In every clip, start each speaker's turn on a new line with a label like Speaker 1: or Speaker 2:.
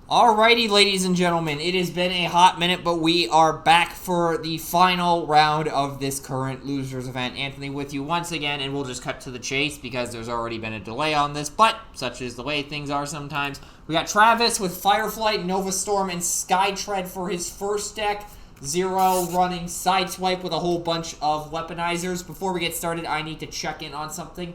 Speaker 1: Alrighty, ladies and gentlemen, it has been a hot minute, but we are back for the final round of this current losers event. Anthony with you once again, and we'll just cut to the chase because there's already been a delay on this, but such is the way things are sometimes. We got Travis with Fireflight, Nova Storm, and Skytread for his first deck. Zero running Sideswipe with a whole bunch of weaponizers. Before we get started, I need to check in on something.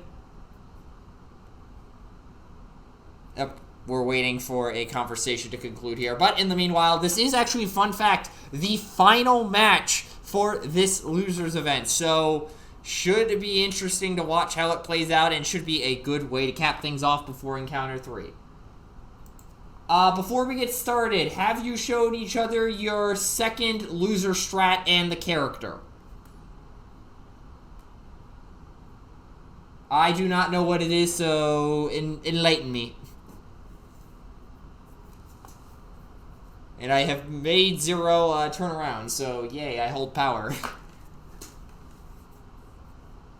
Speaker 1: Yep. We're waiting for a conversation to conclude here. But in the meanwhile, this is actually, fun fact, the final match for this losers event. So, should be interesting to watch how it plays out and should be a good way to cap things off before Encounter 3. Before we get started, have you showed each other your second loser strat and the character? I do not know what it is, so enlighten me. And I have made Zero turn around, so yay, I hold power.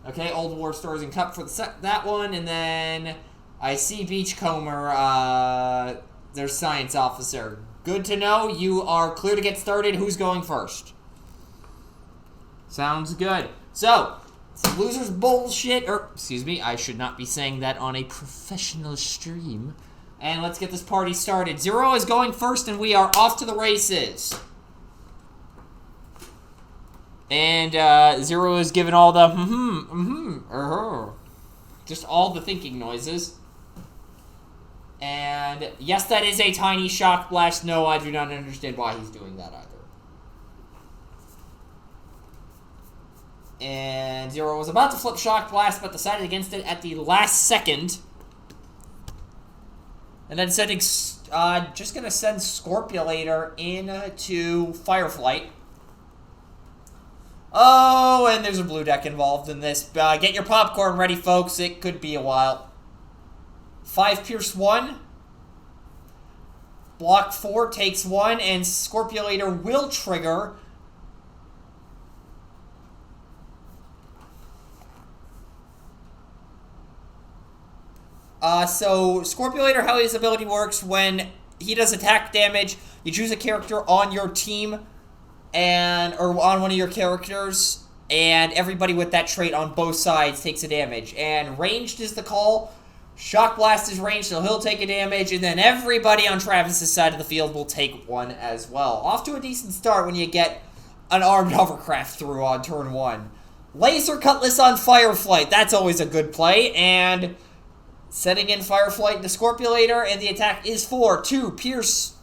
Speaker 1: Okay, Old War Stores and Cup for that one, and then I see Beachcomber, their science officer. Good to know, you are clear to get started. Who's going first? Sounds good. So, losers bullshit, excuse me, I should not be saying that on a professional stream. And let's get this party started. Zero is going first, and we are off to the races. And Zero is giving all the just all the thinking noises. And yes, that is a tiny shock blast. No, I do not understand why he's doing that either. And Zero was about to flip shock blast, but decided against it at the last second. And then sending, just going to send Scorpulator into Fireflight. Oh, and there's a blue deck involved in this. Get your popcorn ready, folks. It could be a while. 5 Pierce 1. Block 4 takes 1, and Scorpulator will trigger. So Scorpulator, how his ability works, when he does attack damage, you choose a character on your team, or on one of your characters, and everybody with that trait on both sides takes a damage. And ranged is the call. Shock Blast is ranged, so he'll take a damage, and then everybody on Travis's side of the field will take one as well. Off to a decent start when you get an armed hovercraft through on turn 1. Laser Cutlass on Fireflight, that's always a good play, and setting in Fireflight into Scorpulator, and the attack is for 2 Pierce.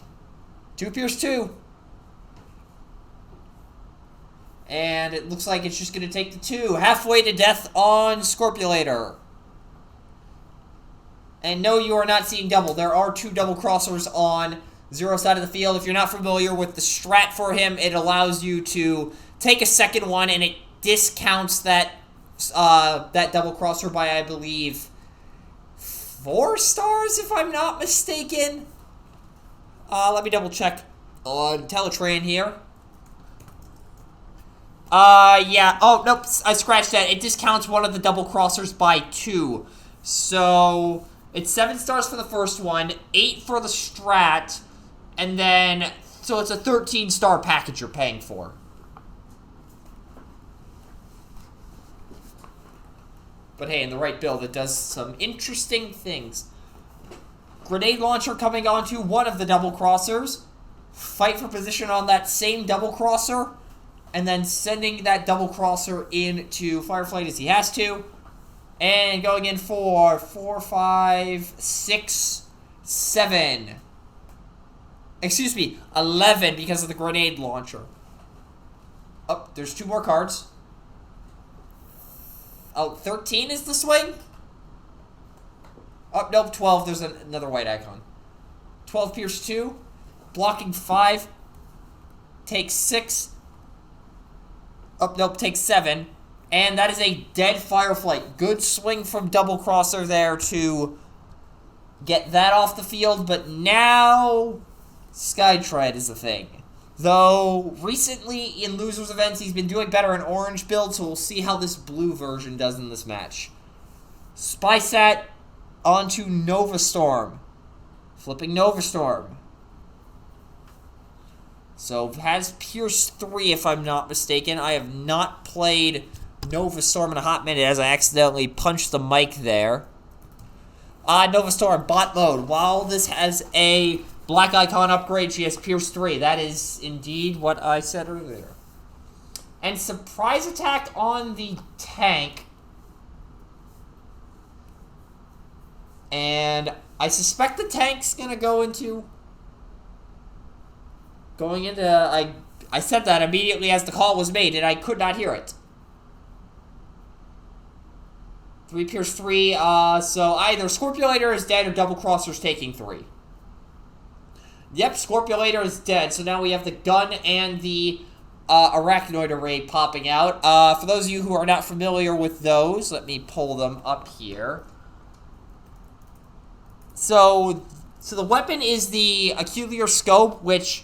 Speaker 1: 2 Pierce 2. And it looks like it's just going to take the 2. Halfway to death on Scorpulator. And no, you are not seeing double. There are 2 double crossers on Zero's side of the field. If you're not familiar with the strat for him, it allows you to take a second one, and it discounts that, that double crosser by, I believe, 4 stars, if I'm not mistaken. Let me double check on Teletran here. Yeah. Oh, nope. I scratched that. It discounts one of the double crossers by 2. So, it's 7 stars for the first one, 8 for the strat, and then, so it's a 13-star package you're paying for. But hey, in the right build, it does some interesting things. Grenade launcher coming onto one of the double crossers. Fight for position on that same double crosser. And then sending that double crosser into Fireflight as he has to. And going in for 4, 5, 6, 7. Excuse me, 11 because of the grenade launcher. Oh, there's 2 more cards. Oh, 13 is the swing? Oh, nope, 12. There's another white icon. 12 Pierce 2. Blocking 5. Takes 6. Oh, nope, takes 7. And that is a dead Fireflight. Good swing from Double Crosser there to get that off the field. But now, Skytread is the thing. Though, recently in Losers events, he's been doing better in orange build, so we'll see how this blue version does in this match. Spysat onto Nova Storm. Flipping Nova Storm. So has Pierce 3 if I'm not mistaken. I have not played Nova Storm in a hot minute as I accidentally punched the mic there. Nova Storm, bot mode. While this has a black icon upgrade, she has Pierce 3. That is indeed what I said earlier. And surprise attack on the tank. And I suspect the tank's gonna go into... I said that immediately as the call was made, and I could not hear it. 3 Pierce 3, so either Scorpiolator is dead or Double Crosser's taking 3. Yep, Scorpiolator is dead, so now we have the gun and the Arachnoid Array popping out. For those of you who are not familiar with those, let me pull them up here. So the weapon is the Aculiar Scope, which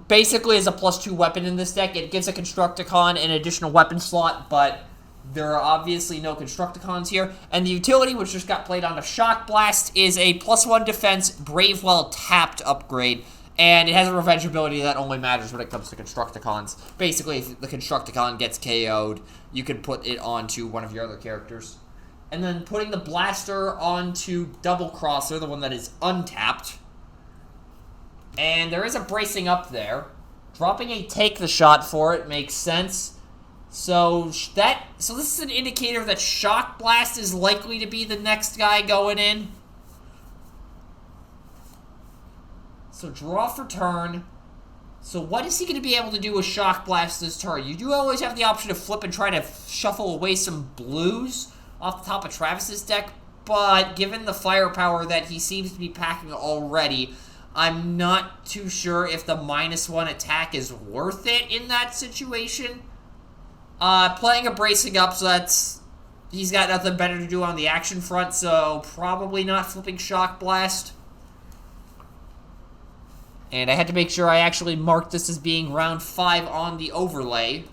Speaker 1: basically is a +2 weapon in this deck. It gives a Constructicon an additional weapon slot, but there are obviously no Constructicons here. And the utility, which just got played on a Shock Blast, is a +1 defense, brave while tapped upgrade. And it has a revenge ability that only matters when it comes to Constructicons. Basically, if the Constructicon gets KO'd, you can put it onto one of your other characters. And then putting the Blaster onto Double Crosser, the one that is untapped. And there is a bracing up there. Dropping a Take the Shot for it makes sense. So this is an indicator that Shock Blast is likely to be the next guy going in. So draw for turn. So what is he going to be able to do with Shock Blast this turn? You do always have the option to flip and try to shuffle away some blues off the top of Travis's deck, but given the firepower that he seems to be packing already, I'm not too sure if the -1 attack is worth it in that situation. Playing a bracing up, so he's got nothing better to do on the action front, so probably not flipping Shock Blast. And I had to make sure I actually marked this as being round 5 on the overlay.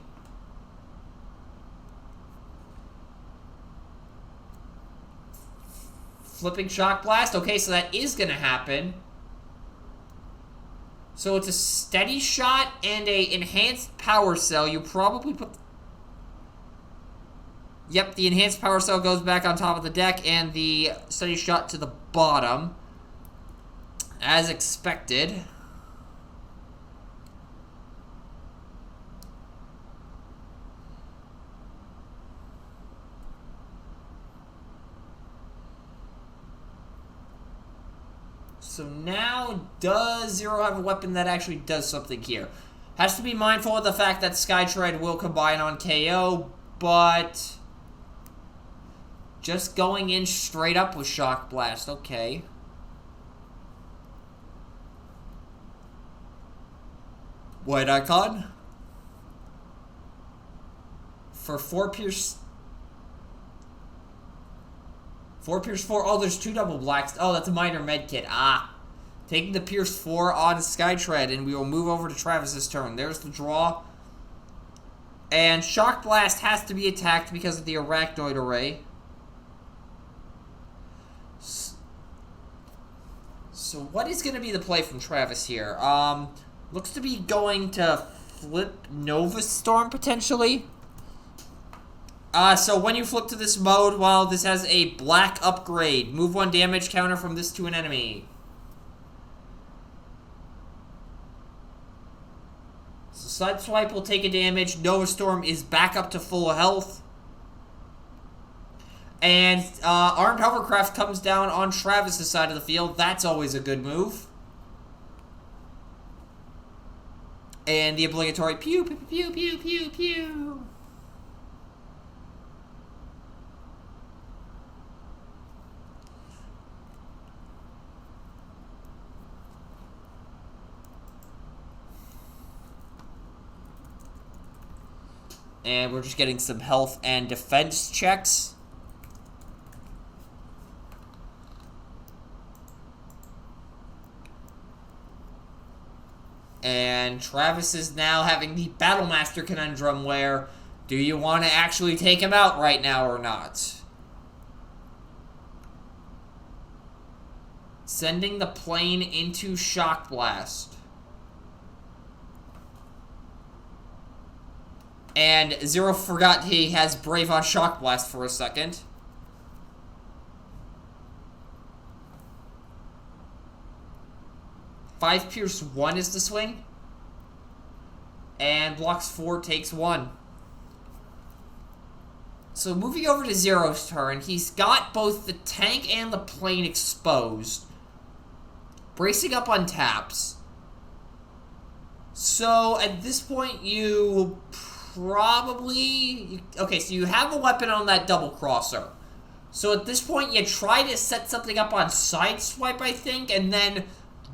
Speaker 1: Flipping Shock Blast. Okay, so that is going to happen. So it's a steady shot and a enhanced power cell. You probably put... Yep, the enhanced power cell goes back on top of the deck and the steady shot to the bottom. As expected. So now, does Zero have a weapon that actually does something here? Has to be mindful of the fact that Skytread will combine on KO, but just going in straight up with Shock Blast, okay. White icon. For 4 Pierce... 4 Pierce 4. Oh, there's 2 double blacks. Oh, that's a minor med kit. Taking the Pierce 4 on Skytread, and we will move over to Travis's turn. There's the draw. And Shock Blast has to be attacked because of the Arachnoid Array. So what is going to be the play from Travis here? Looks to be going to flip Nova Storm, potentially. So when you flip to this mode, while this has a black upgrade, move 1 damage counter from this to an enemy. So Sideswipe will take a damage. Nova Storm is back up to full health. And Armed Hovercraft comes down on Travis's side of the field. That's always a good move. And the obligatory pew, pew, pew, pew, pew, pew. And we're just getting some health and defense checks. And Travis is now having the Battlemaster conundrum where, do you want to actually take him out right now or not? Sending the plane into Shock Blast. And Zero forgot he has Brave on Shock Blast for a second. Five Pierce 1 is the swing. And blocks 4, takes 1. So moving over to Zero's turn, he's got both the tank and the plane exposed. Bracing up on taps. So at this point you probably... Okay, so you have a weapon on that double crosser. So at this point you try to set something up on Sideswipe, I think, and then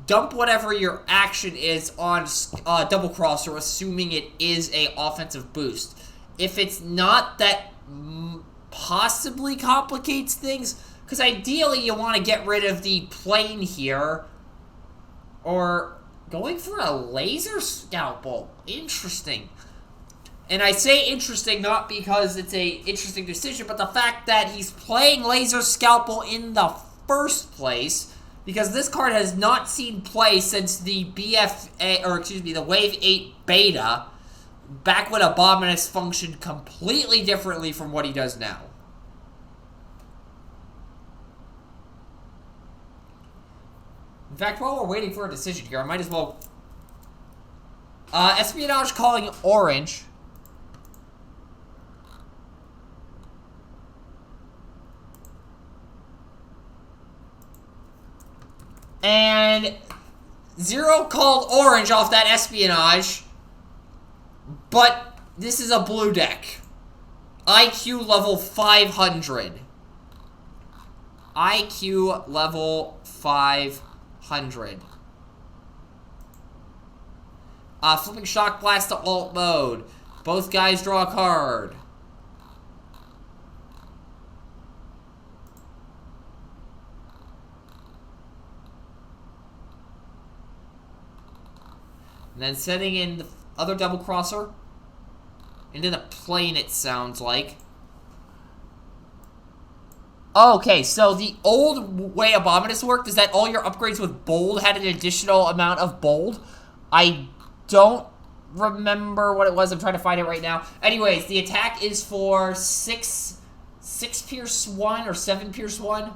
Speaker 1: dump whatever your action is on double crosser, assuming it is a offensive boost. If it's not, that possibly complicates things, because ideally you want to get rid of the plane here, or going for a laser scalpel. Interesting. And I say interesting not because it's a interesting decision, but the fact that he's playing laser scalpel in the first place, because this card has not seen play since the the Wave 8 beta, back when Abominus functioned completely differently from what he does now. In fact, while we're waiting for a decision here, I might as well... Espionage calling orange. And Zero called orange off that espionage. But this is a blue deck. IQ level 500. IQ level 500. Flipping Shock Blast to alt mode. Both guys draw a card. And then setting in the other double crosser into the plane, it sounds like. Okay, so the old way Abominus worked is that all your upgrades with bold had an additional amount of bold. I don't remember what it was. I'm trying to find it right now. Anyways, the attack is for 6 Pierce 1 or 7 Pierce 1?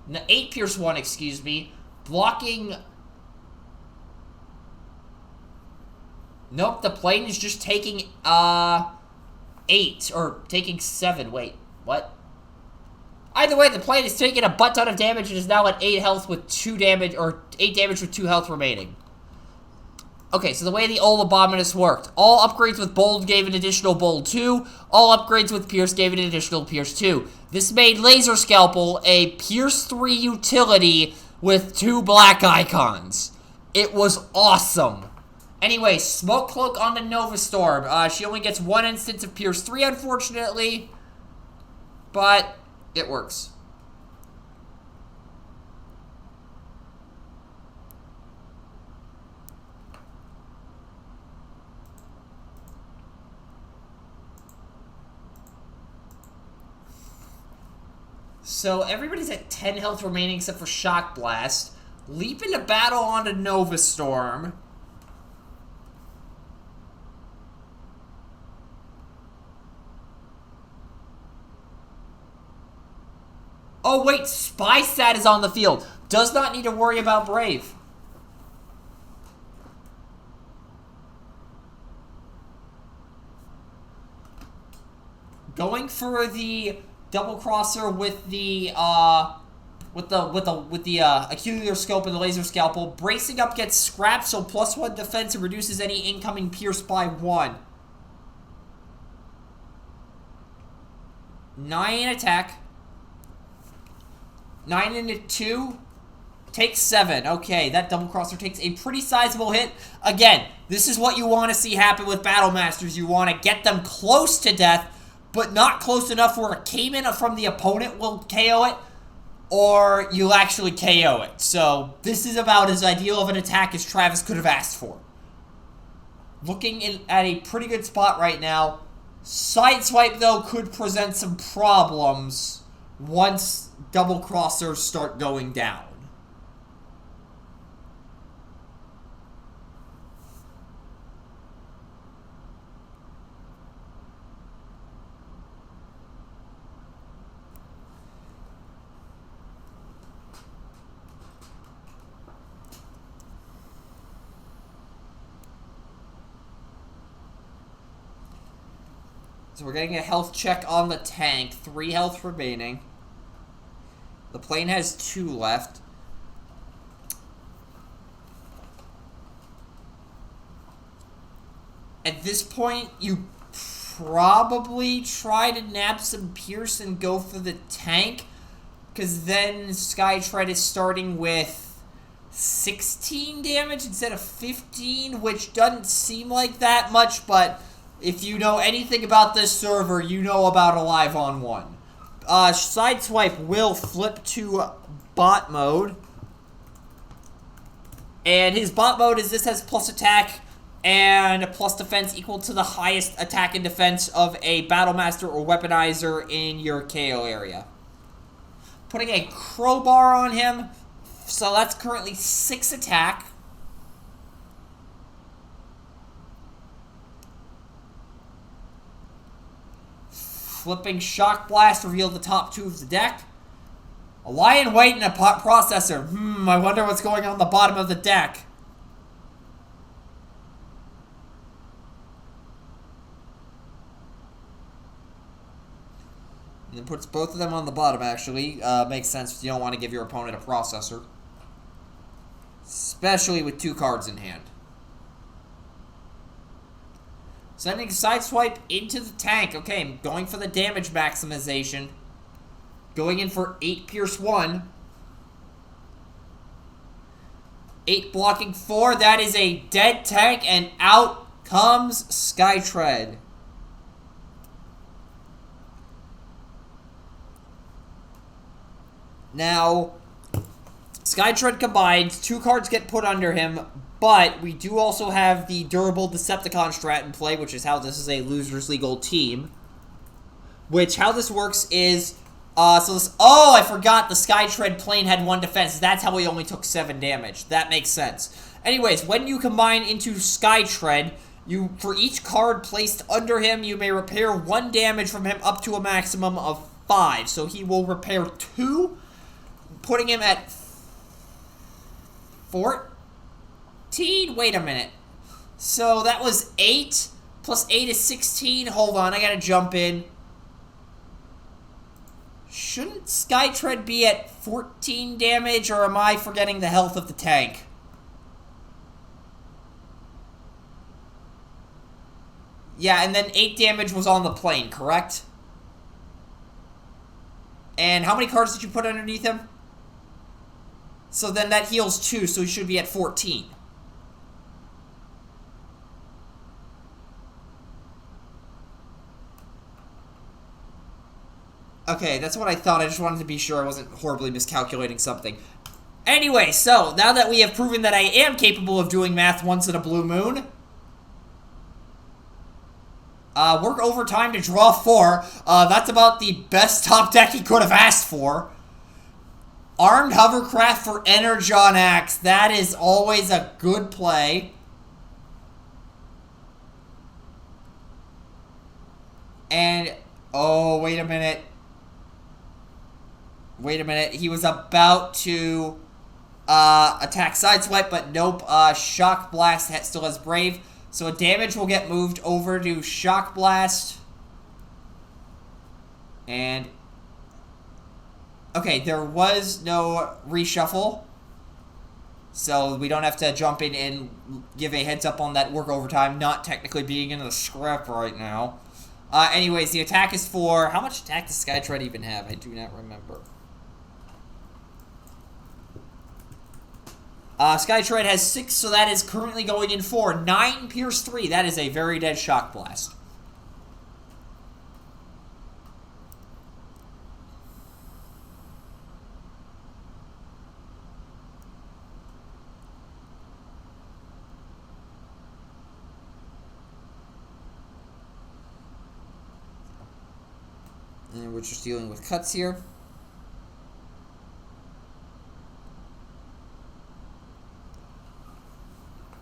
Speaker 1: No, 8 Pierce 1, excuse me. Blocking... Nope, the plane is just taking, 8, or taking 7, wait, what? Either way, the plane is taking a butt ton of damage and is now at 8 health with 2 damage, or 8 damage with 2 health remaining. Okay, so the way the old Abominus worked, all upgrades with Bold gave an additional Bold 2, all upgrades with Pierce gave an additional Pierce 2. This made Laser Scalpel a Pierce 3 utility with 2 black icons. It was awesome. Anyway, Smoke Cloak on the Nova Storm. She only gets 1 instance of Pierce 3, unfortunately. But it works. So everybody's at 10 health remaining except for Shock Blast. Leap into battle onto Nova Storm. Oh wait, Spy Stat is on the field. Does not need to worry about Brave. Going for the double crosser with the Acular Scope and the Laser Scalpel. Bracing up gets scrapped, so +1 defense and reduces any incoming Pierce by 1. 9 attack. 9 into 2 takes 7. Okay, that double crosser takes a pretty sizable hit. Again, this is what you want to see happen with Battle Masters. You want to get them close to death, but not close enough where a Cayman from the opponent will KO it, or you'll actually KO it. So this is about as ideal of an attack as Travis could have asked for. Looking at a pretty good spot right now. Sideswipe, though, could present some problems once double crossers start going down. So we're getting a health check on the tank. 3 health remaining. The plane has 2 left. At this point, you probably try to nab some Pierce and go for the tank. Because then Skytread is starting with 16 damage instead of 15, which doesn't seem like that much, but if you know anything about this server, you know about Alive on 1. Sideswipe will flip to bot mode. And his bot mode is this has plus attack and plus defense equal to the highest attack and defense of a Battlemaster or Weaponizer in your KO area. Putting a crowbar on him, so that's currently 6 attack. Flipping Shock Blast, reveal the top 2 of the deck. A Lion White and a pot processor. I wonder what's going on the bottom of the deck. And then puts both of them on the bottom, actually. Makes sense if you don't want to give your opponent a processor. Especially with 2 cards in hand. Sending Sideswipe into the tank. Okay, going for the damage maximization. Going in for 8 Pierce 1. 8 blocking 4. That is a dead tank, and out comes Skytread. Now, Skytread combines, 2 cards get put under him, but we do also have the Durable Decepticon strat in play, which is how this is a Losers Legal team. Which, how this works is, oh, I forgot the Skytread plane had 1 defense. That's how he only took 7 damage. That makes sense. Anyways, when you combine into Skytread, for each card placed under him, you may repair 1 damage from him up to a maximum of 5. So he will repair 2, putting him at 14? Wait a minute. So that was 8, plus 8 is 16. Hold on, I gotta jump in. Shouldn't Skytread be at 14 damage, or am I forgetting the health of the tank? Yeah, and then 8 damage was on the plane, correct? And how many cards did you put underneath him? So then that heals 2, so he should be at 14. Okay, that's what I thought. I just wanted to be sure I wasn't horribly miscalculating something. Anyway, so now that we have proven that I am capable of doing math once in a blue moon, work overtime to draw 4. That's about the best top deck he could have asked for. Armed Hovercraft for Energon Axe. That is always a good play. And, oh, wait a minute. Wait a minute. He was about to attack Sideswipe, but nope. Shock Blast still has Brave. So damage will get moved over to Shock Blast. And okay, there was no reshuffle. So we don't have to jump in and give a heads up on that work overtime not technically being in the script right now. Anyways, the attack is for... How much attack does Skytread even have? I do not remember. Skytread has 6, so that is currently going in for 9 Pierce 3. That is a very dead Shock Blast. And we're just dealing with cuts here.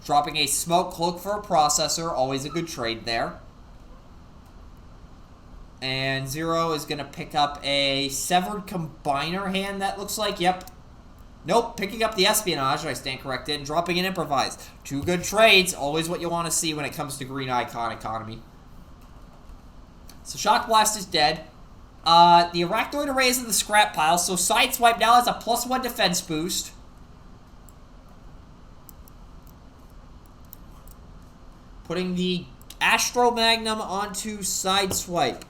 Speaker 1: Dropping a Smoke Cloak for a Processor, always a good trade there. And Zero is going to pick up a Severed Combiner hand, that looks like. Yep. Nope, picking up the Espionage, I stand corrected, and dropping an Improvise. 2 good trades, always what you want to see when it comes to Green Icon economy. So Shock Blast is dead. The Arachnoid Array is in the scrap pile, so Sideswipe now has a +1 defense boost. Putting the Astro Magnum onto Sideswipe.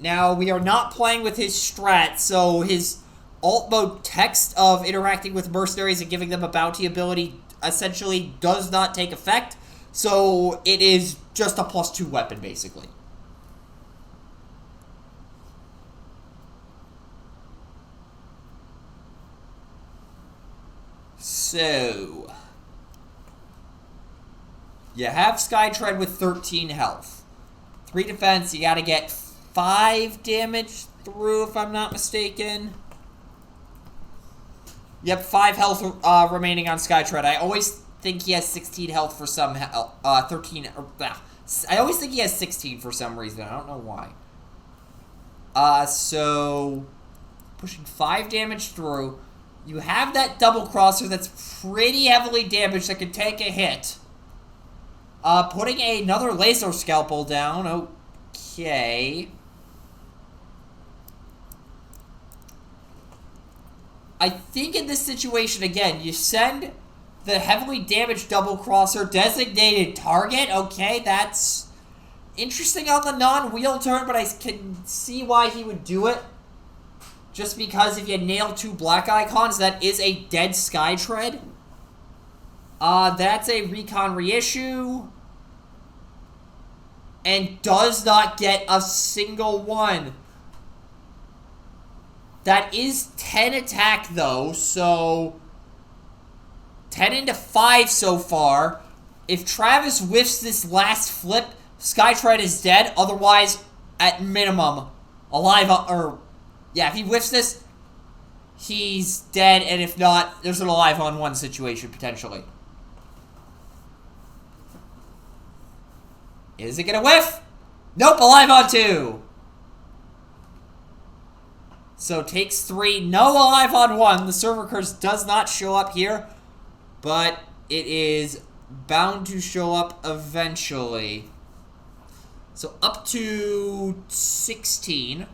Speaker 1: Now, we are not playing with his strat, so his alt mode text of interacting with mercenaries and giving them a bounty ability essentially does not take effect. So, it is just a +2 weapon, basically. So, you have Skytread with 13 health. 3 defense, you gotta get 5 damage through, if I'm not mistaken. Yep, 5 health remaining on Skytread. I always think he has 16 health for some 13. I always think he has 16 for some reason. I don't know why. So pushing 5 damage through. You have that double crosser that's pretty heavily damaged that can take a hit. Putting another laser scalpel down. Okay. I think in this situation, again, you send the heavily damaged double crosser designated target. Okay, that's interesting on the non-wheel turn, but I can see why he would do it. Just because if you nail 2 black icons, that is a dead Skytread. That's a recon reissue. And does not get a single one. That is 10 attack, though, so 10 into 5 so far. If Travis whiffs this last flip, Skytread is dead. Otherwise, at minimum, alive, yeah, if he whiffs this, he's dead, and if not, there's an alive on 1 situation, potentially. Is it gonna whiff? Nope, alive on 2. So takes 3, no alive on 1. The server curse does not show up here, but it is bound to show up eventually. So up to 16.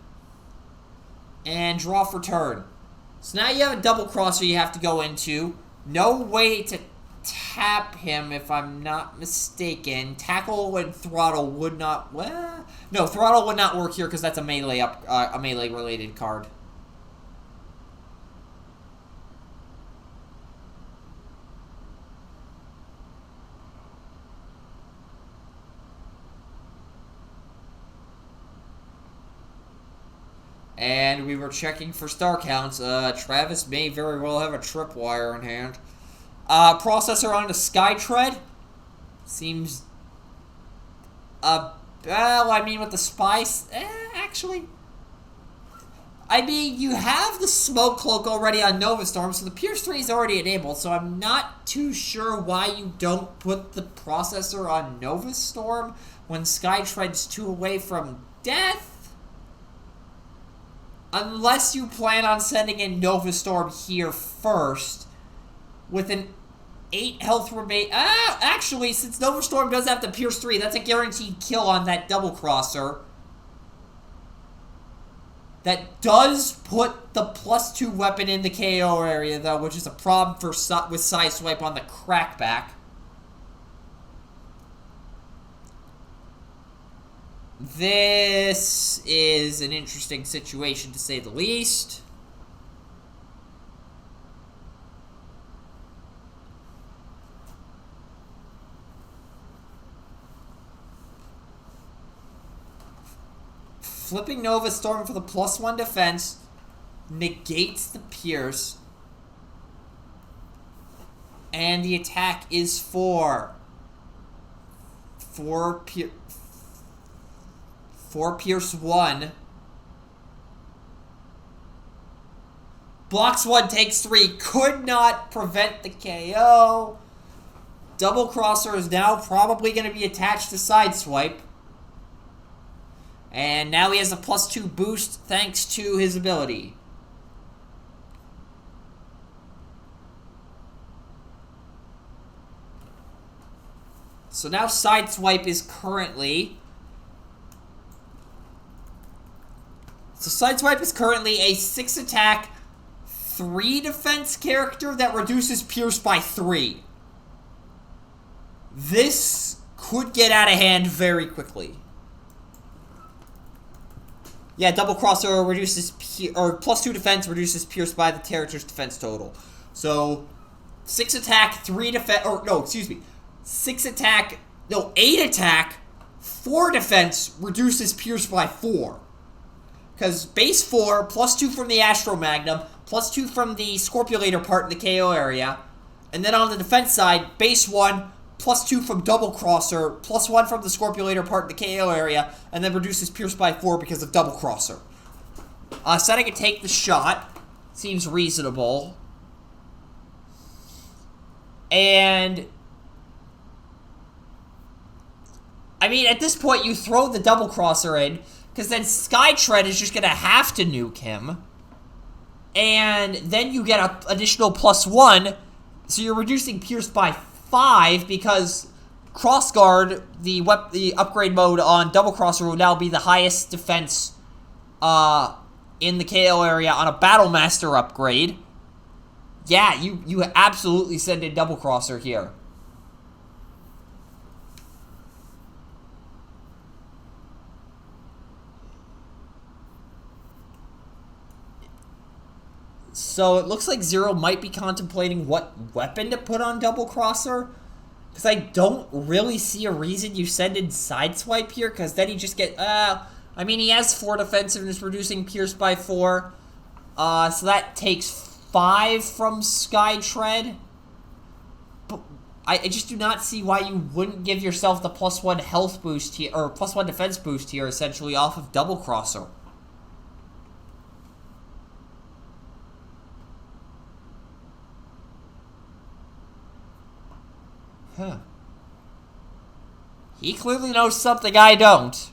Speaker 1: And draw for turn. So now you have a double crosser you have to go into. No way to tap him, if I'm not mistaken. Tackle and throttle would not... Well, no, throttle would not work here because that's a melee related card. And we were checking for star counts. Travis may very well have a tripwire in hand. Processor on the Skytread. Seems... well, I mean, with the spice... actually... I mean, you have the Smoke Cloak already on Nova Storm, so the Pierce 3 is already enabled, so I'm not too sure why you don't put the processor on Nova Storm when Skytread's 2 away from death. Unless you plan on sending in Nova Storm here first, with an 8 health remain. Actually, since Nova Storm does have the Pierce 3, that's a guaranteed kill on that double crosser. That does put the +2 weapon in the KO area, though, which is a problem for with Sideswipe on the crackback. This is an interesting situation, to say the least. Flipping Nova Storm for the +1 defense negates the Pierce. And the attack is for Pierce 1. Blocks 1, takes 3. Could not prevent the KO. Double crosser is now probably going to be attached to Sideswipe. And now he has a +2 boost thanks to his ability. So now Sideswipe is currently So Sideswipe is currently a 6 attack, 3 defense character that reduces Pierce by 3. This could get out of hand very quickly. Yeah, Double Crosser reduces or +2 defense reduces Pierce by the character's defense total. So 6 attack, 3 defense, or no, excuse me, 8 attack, 4 defense reduces Pierce by 4. Because base 4, +2 from the Astro Magnum, +2 from the Scorpulator part in the KO area, and then on the defense side, base 1, +2 from Double Crosser, +1 from the Scorpulator part in the KO area, and then reduces Pierce by 4 because of Double Crosser. Said I could take the shot. Seems reasonable. And I mean, at this point, you throw the Double Crosser in, because then Skytread is just going to have to nuke him. And then you get an additional +1, so you're reducing Pierce by 5, because Crossguard, the upgrade mode on Double Crosser, will now be the highest defense in the KO area on a Battle Master upgrade. Yeah, you absolutely send in Double Crosser here. So it looks like Zero might be contemplating what weapon to put on Double Crosser. Because I don't really see a reason you send in Sideswipe here, because then he just get... I mean, he has 4 defensive and is reducing Pierce by 4. So that takes 5 from Skytread. But I just do not see why you wouldn't give yourself the +1 health boost here, or +1 defense boost here, essentially, off of Double Crosser. Huh. He clearly knows something I don't.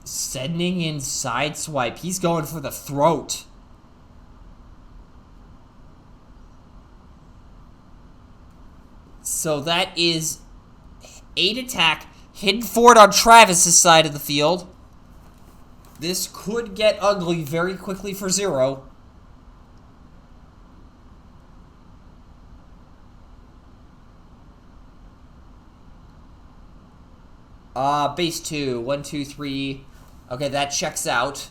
Speaker 1: Sending in Sideswipe. He's going for the throat. So that is 8 attack, hidden forward on Travis's side of the field. This could get ugly very quickly for Zero. Base 2, 1, 2, 3. Okay, that checks out.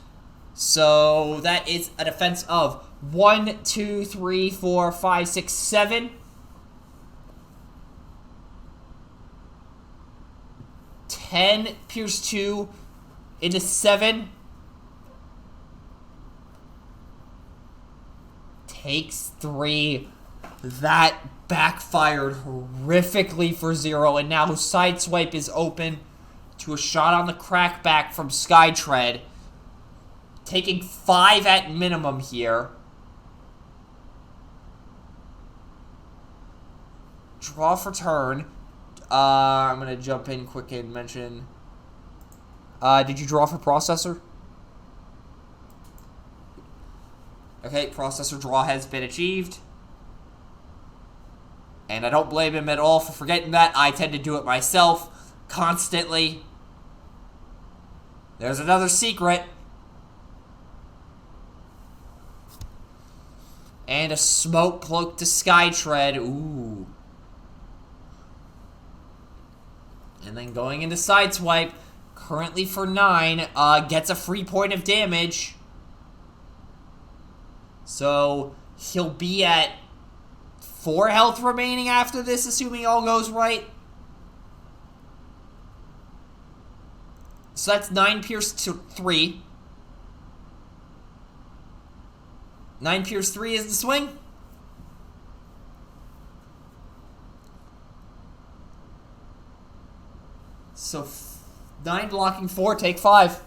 Speaker 1: So that is a defense of 1, 2, 3, 4, 5, 6, 7. 10, Pierce 2, into 7. Takes 3. That backfired horrifically for Zero, and now Sideswipe is open to a shot on the crackback from Skytread. Taking 5 at minimum here. Draw for turn. I'm going to jump in quick and mention... did you draw for processor? Okay, processor draw has been achieved. And I don't blame him at all for forgetting that. I tend to do it myself constantly. There's another secret. And a smoke cloak to Skytread. Ooh. And then going into Sideswipe, currently for 9, gets a free point of damage. So he'll be at 4 health remaining after this, assuming all goes right. So that's 9 Pierce to 3. 9 Pierce 3 is the swing. So 9 blocking 4, take 5.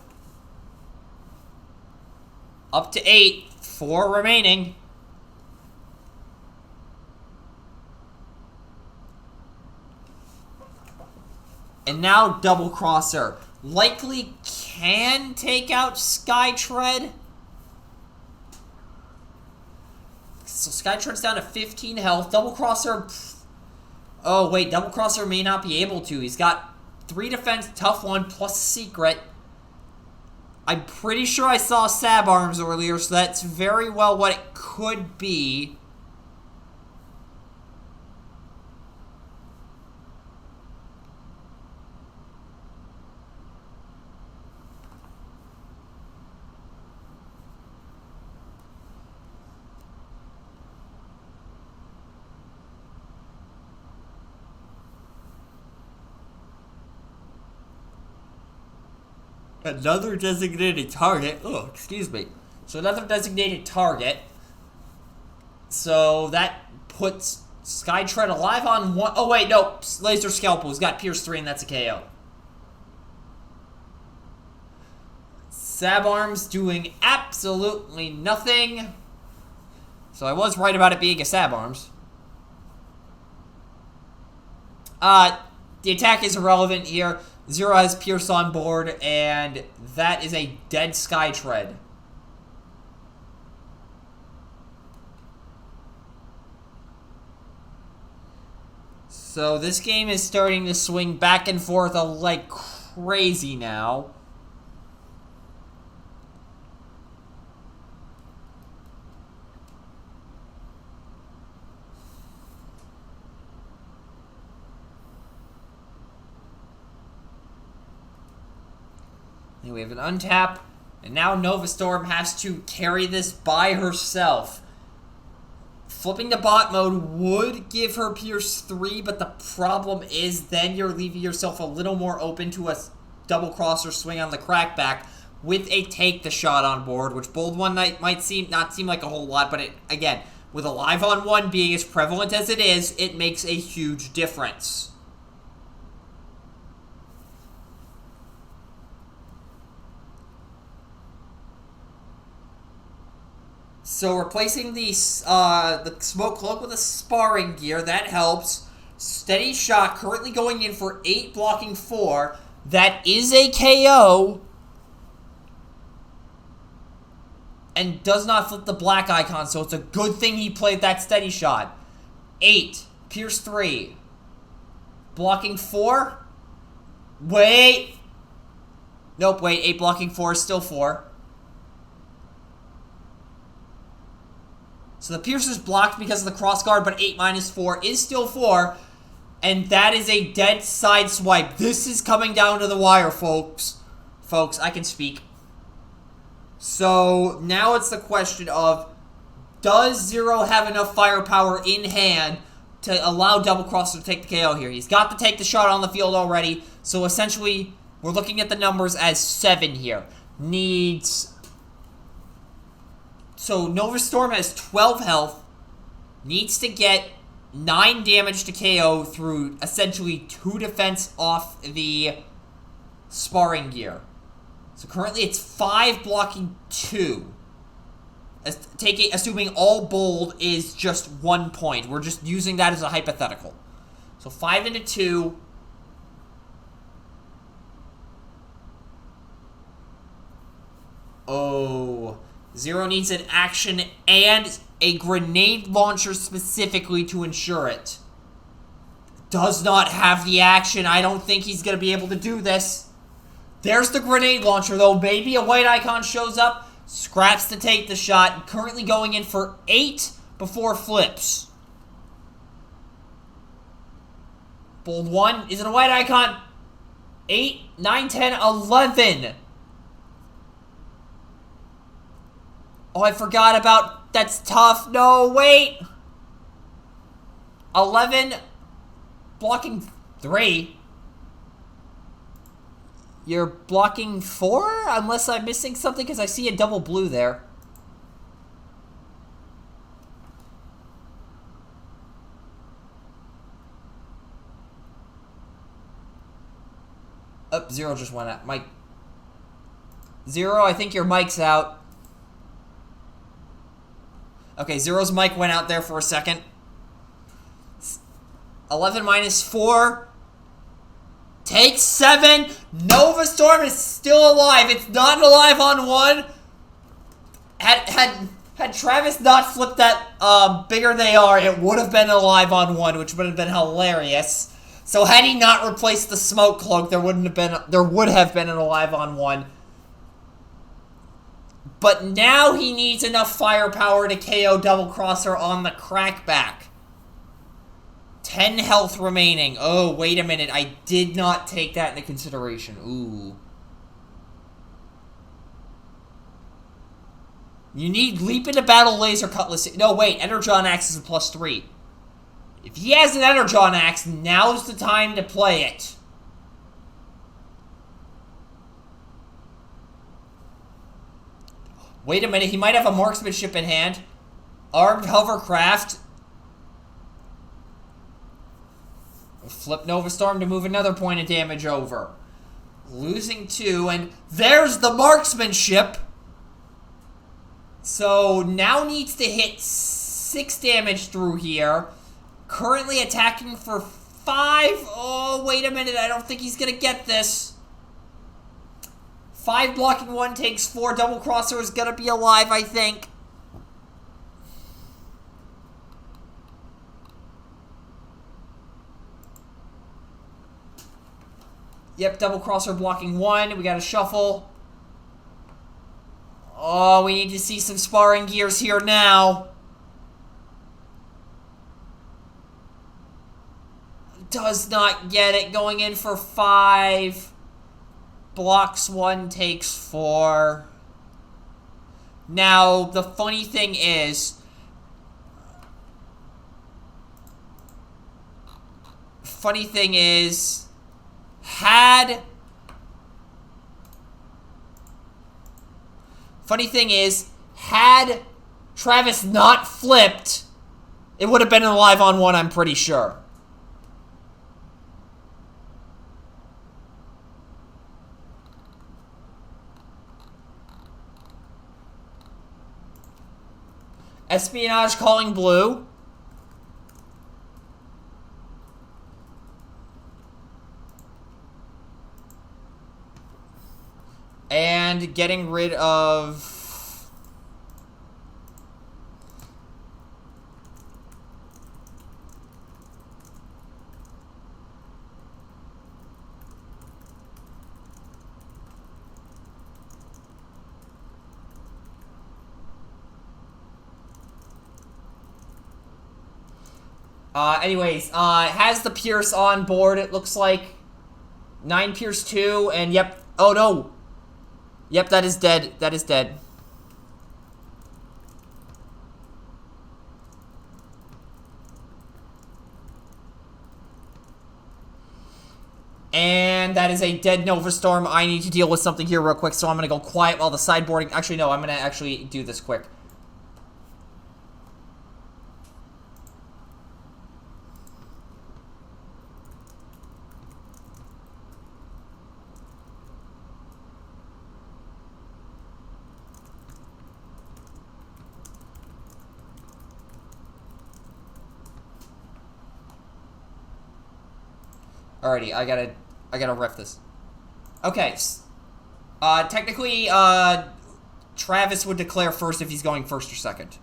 Speaker 1: Up to 8, 4 remaining. And now Double Crosser. Likely can take out Skytread. So Skytread's down to 15 health. Double Crosser... Oh, wait. Double Crosser may not be able to. He's got 3 defense, tough 1, plus a secret. I'm pretty sure I saw Sab Arms earlier, so that's very well what it could be. Another designated target. Oh, excuse me. So another designated target. So that puts Skytread alive on 1. Oh, wait, no. Laser Scalpel. He's got Pierce 3, and that's a KO. Sab Arms doing absolutely nothing. So I was right about it being a Sab Arms. The attack is irrelevant here. Zero has Pierce on board, and that is a dead Skytread. So this game is starting to swing back and forth like crazy now. We have an untap, and now Nova Storm has to carry this by herself. Flipping to bot mode would give her Pierce 3, but the problem is then you're leaving yourself a little more open to a double crosser swing on the crackback with a take the shot on board, which Bold One might not seem like a whole lot, but again, with a live on 1 being as prevalent as it is, it makes a huge difference. So replacing the Smoke Cloak with a Sparring Gear, that helps. Steady Shot currently going in for 8, blocking 4. That is a KO. And does not flip the black icon, so it's a good thing he played that Steady Shot. 8, Pierce 3. Blocking 4? Wait. Nope, wait, 8 blocking 4 is still 4. So the Pierce is blocked because of the crossguard, but 8 minus 4 is still 4. And that is a dead Sideswipe. This is coming down to the wire, folks. Folks, I can speak. So now it's the question of, does Zero have enough firepower in hand to allow Double Crosser to take the KO here? He's got to take the shot on the field already. So essentially, we're looking at the numbers as 7 here. Needs... So Nova Storm has 12 health, needs to get 9 damage to KO through essentially 2 defense off the Sparring Gear. So currently it's 5 blocking 2. Assuming all bold is just 1 point. We're just using that as a hypothetical. So 5 into 2. Oh... Zero needs an action and a grenade launcher specifically to ensure it. Does not have the action. I don't think he's going to be able to do this. There's the grenade launcher, though. Maybe a white icon shows up. Scraps to take the shot. Currently going in for 8 before flips. Bold 1. Is it a white icon? 8, 9, 10, 11. Oh, I forgot about... That's tough. No, wait. 11. Blocking 3. You're blocking 4? Unless I'm missing something, because I see a double blue there. Oh, Zero just went out. Mike. Zero, I think your mic's out. Okay, Zero's mic went out there for a second. 11 minus 4. Take 7. Nova Storm is still alive. It's not alive on 1. Had Travis not flipped that bigger they are, it would have been a live on one, which would have been hilarious. So had he not replaced the smoke cloak, there would have been an alive on one. But now he needs enough firepower to KO Double Crosser on the crackback. 10 health remaining. Oh, wait a minute. I did not take that into consideration. Ooh. You need Leap into Battle, Laser Cutlass. No, wait. Energon Axe is a +3. If he has an Energon Axe, now's the time to play it. Wait a minute. He might have a Marksmanship in hand. Armed Hovercraft. Flip Nova Storm to move another point of damage over. Losing 2, and there's the Marksmanship. So now needs to hit 6 damage through here. Currently attacking for 5. Oh, wait a minute. I don't think he's going to get this. 5 blocking 1 takes 4. Double Crosser is going to be alive, I think. Yep, Double Crosser blocking 1. We got to shuffle. Oh, we need to see some sparring gears here now. Does not get it. Going in for 5. Blocks 1, takes 4. Now, the funny thing is... Had Travis not flipped, it would have been an alive on 1, I'm pretty sure. Espionage calling blue. And getting rid of... has the Pierce on board, it looks like. 9 Pierce 2, and yep. Oh, no. Yep, that is dead. That is dead. And that is a dead Nova Storm. I need to deal with something here real quick, so I'm going to go quiet while the sideboarding... Actually, no, I'm going to actually do this quick. Alrighty, I gotta ref this. Okay. Technically, Travis would declare first if he's going first or second.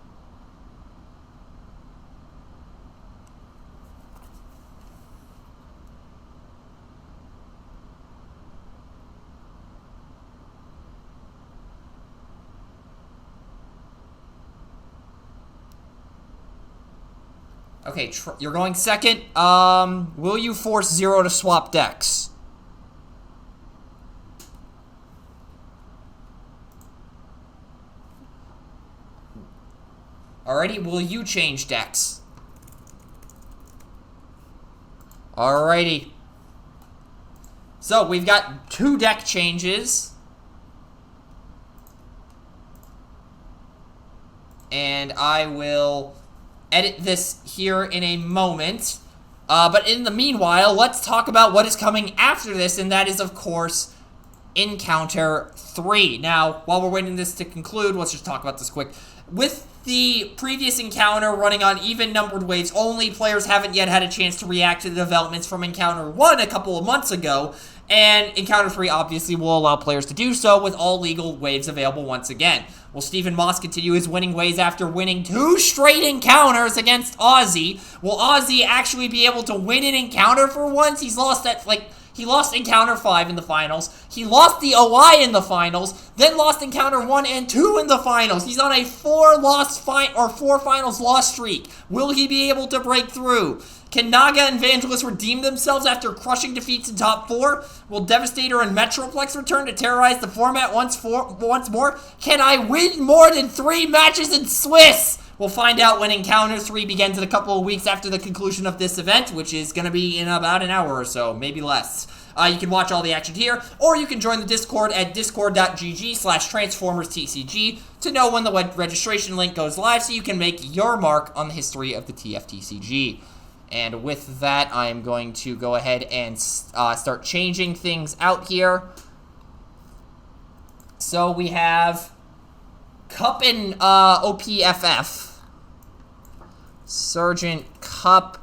Speaker 1: Okay, you're going second. Will you force Zero to swap decks? Alrighty, will you change decks? Alrighty. So, we've got 2 deck changes. And I will... edit this here in a moment. But in the meanwhile, let's talk about what is coming after this, and that is, of course, Encounter 3. Now, while we're waiting this to conclude, let's just talk about this quick. With the previous encounter running on even-numbered waves only, players haven't yet had a chance to react to the developments from Encounter 1 a couple of months ago, and Encounter 3 obviously will allow players to do so with all legal waves available once again. Will Stephen Moss continue his winning ways after winning 2 straight encounters against Ozzy? Will Ozzy actually be able to win an encounter for once? He's lost that, like, he lost encounter 5 in the finals. He lost the OI in the finals, then lost encounter 1 and 2 in the finals. He's on a 4 finals loss streak. Will he be able to break through? Can Naga and Vangelis redeem themselves after crushing defeats in top 4? Will Devastator and Metroplex return to terrorize the format once more? Can I win more than 3 matches in Swiss? We'll find out when Encounter 3 begins in a couple of weeks after the conclusion of this event, which is going to be in about an hour or so, maybe less. You can watch all the action here, or you can join the Discord at discord.gg/TransformersTCG to know when the registration link goes live so you can make your mark on the history of the TFTCG. And with that, I'm going to go ahead and start changing things out here. So we have Cup and OPFF. Sergeant Cup,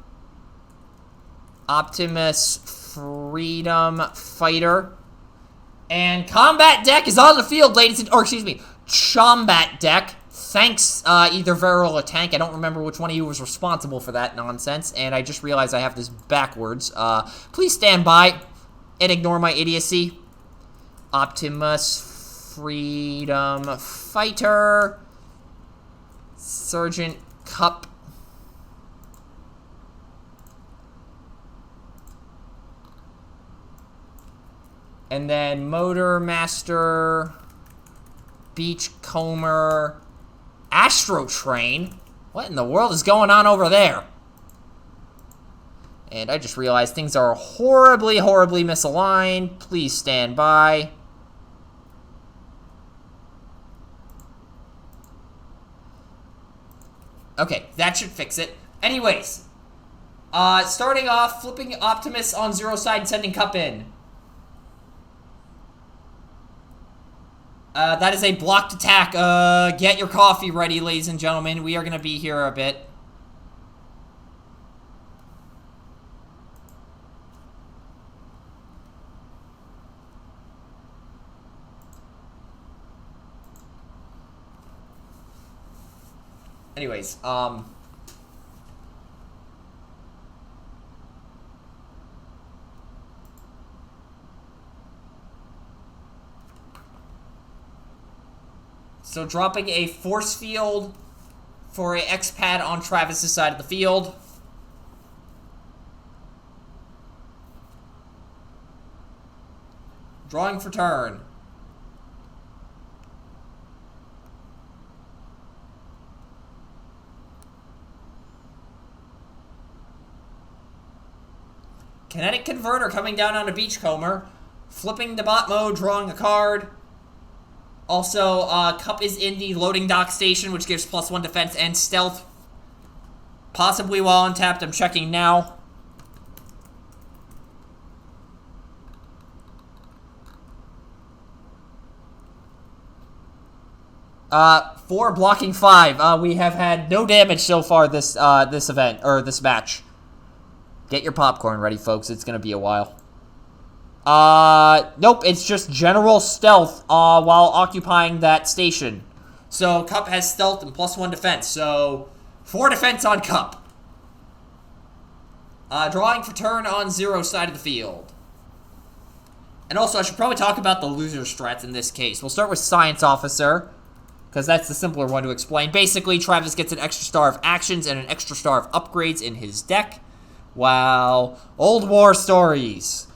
Speaker 1: Optimus, Freedom Fighter, and Combat Deck is on the field, ladies and, or excuse me, Chombat Deck. Thanks, either Viral or Tank. I don't remember which one of you was responsible for that nonsense, and I just realized I have this backwards. Please stand by and ignore my idiocy. Optimus, Freedom Fighter, Sergeant Cup, and then Motor Master, Beachcomber, Astro Train. What in the world is going on over there? And I just realized things are horribly, horribly misaligned. Please stand by. Okay, that should fix it. Anyways, starting off, flipping Optimus on 0 side and sending Cup in. That is a blocked attack. Get your coffee ready, ladies and gentlemen. We are going to be here a bit. Anyways, so dropping a force field for a X-Pad on Travis's side of the field. Drawing for turn. Kinetic Converter coming down on a Beachcomber. Flipping to bot mode, drawing a card. Also, Cup is in the loading dock station, which gives +1 defense and stealth. Possibly while untapped. I'm checking now. Four blocking 5. We have had no damage so far this event, or this match. Get your popcorn ready, folks. It's gonna be a while. Nope, it's just general stealth, while occupying that station. So, Cup has stealth and +1 defense, so 4 defense on Cup. Drawing for turn on 0 side of the field. And also, I should probably talk about the loser strats in this case. We'll start with Science Officer, because that's the simpler one to explain. Basically, Travis gets an extra star of actions and an extra star of upgrades in his deck. Wow. Old War Stories.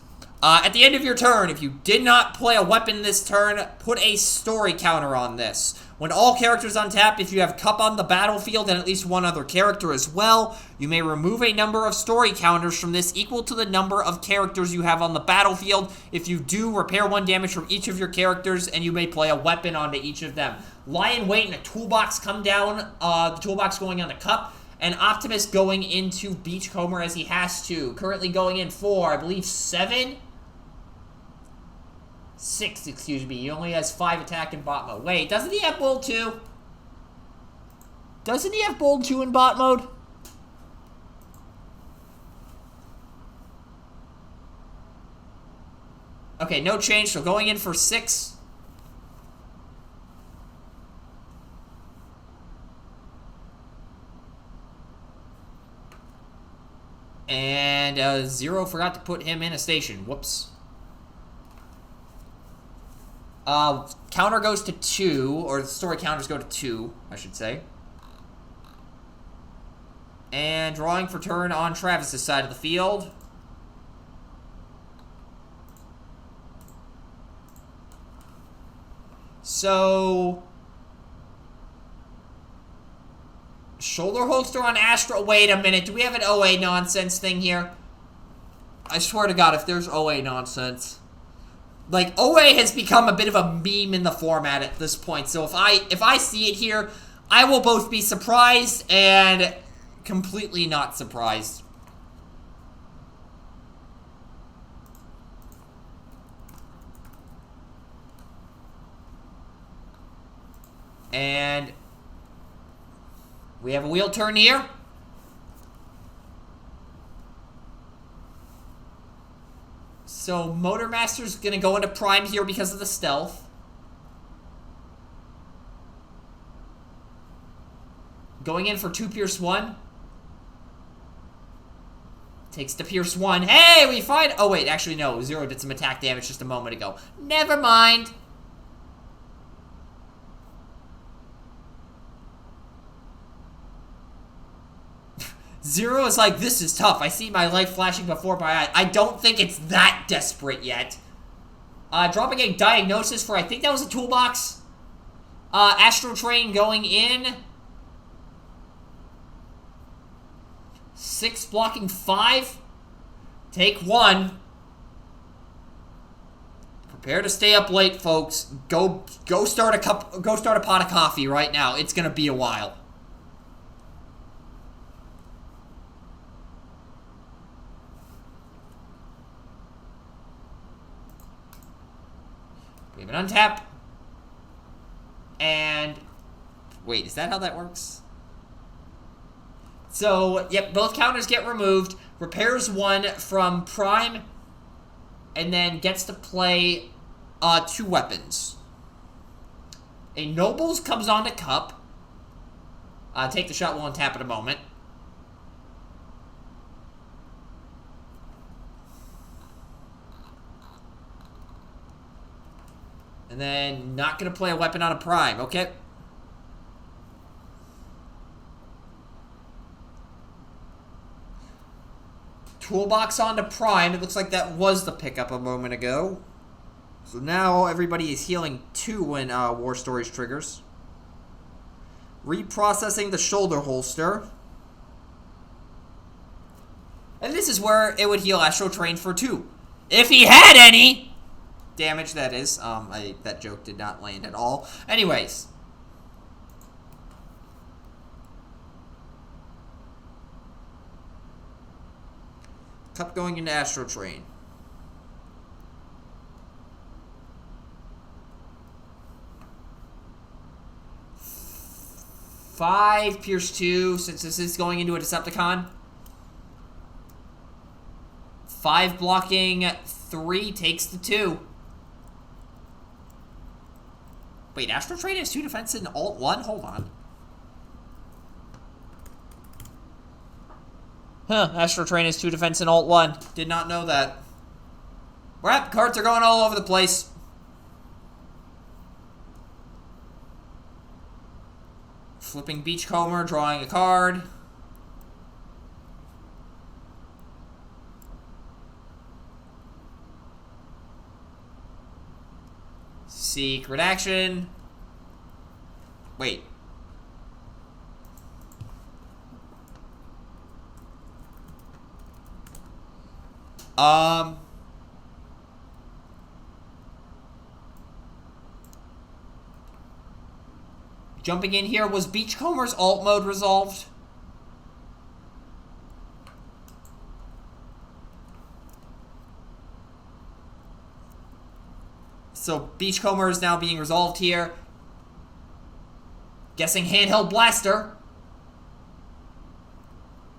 Speaker 1: At the end of your turn, if you did not play a weapon this turn, put a story counter on this. When all characters untap, if you have Cup on the battlefield and at least one other character as well, you may remove a number of story counters from this equal to the number of characters you have on the battlefield. If you do, repair 1 damage from each of your characters, and you may play a weapon onto each of them. Lion Weight and a Toolbox come down, the Toolbox going on the Cup. And Optimus going into Beachcomber as he has to. Currently going in for, I believe, 6, excuse me. He only has 5 attack in bot mode. Wait, doesn't he have Bold 2? Doesn't he have Bold 2 in bot mode? Okay, no change, so going in for 6. And Zero forgot to put him in a station. Whoops. Counter goes to 2, or the story counters go to 2, I should say. And drawing for turn on Travis's side of the field. So, shoulder holster on Astro. Wait a minute, do we have an OA nonsense thing here? I swear to God, if there's OA nonsense. Like, OA has become a bit of a meme in the format at this point. So if I see it here, I will both be surprised and completely not surprised. And we have a wheel turn here. So Motormaster's gonna go into prime here because of the stealth. Going in for 2 Pierce 1. Takes to Pierce 1. Hey, we find... Oh, wait, actually, no. Zero did some attack damage just a moment ago. Never mind. Zero is like, this is tough. I see my life flashing before my eyes. I don't think it's that desperate yet. Dropping a diagnosis for, I think that was a toolbox. Astro Train going in. 6 blocking 5. Take 1. Prepare to stay up late, folks. Go start a pot of coffee right now. It's gonna be a while. We have an untap. And wait, is that how that works? So, yep, both counters get removed. Repairs 1 from prime. And then gets to play 2 weapons. A Nobles comes on to Cup. Take the shot, we'll untap in a moment. And then not going to play a weapon on a prime, okay? Toolbox onto prime. It looks like that was the pickup a moment ago. So now everybody is healing 2 when War Stories triggers. Reprocessing the shoulder holster. And this is where it would heal Astro Train for 2. If he had any! Damage, that is. That joke did not land at all. Anyways. Cup going into Astro Train. Five Pierce 2, since this is going into a Decepticon. 5 blocking 3 takes the 2. Wait, Astro Train has 2 defense in Alt 1? Hold on. Huh, Astro Train has 2 defense in Alt 1. Did not know that. Well, cards are going all over the place. Flipping Beachcomber, drawing a card. Secret action. Wait. Jumping in here, was Beachcomber's alt mode resolved? So Beachcomber is now being resolved here. Guessing handheld blaster.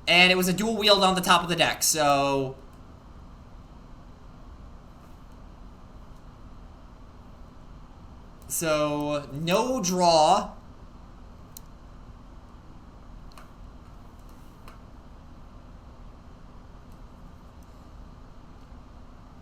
Speaker 1: And it was a dual wield on the top of the deck, so... So, no draw.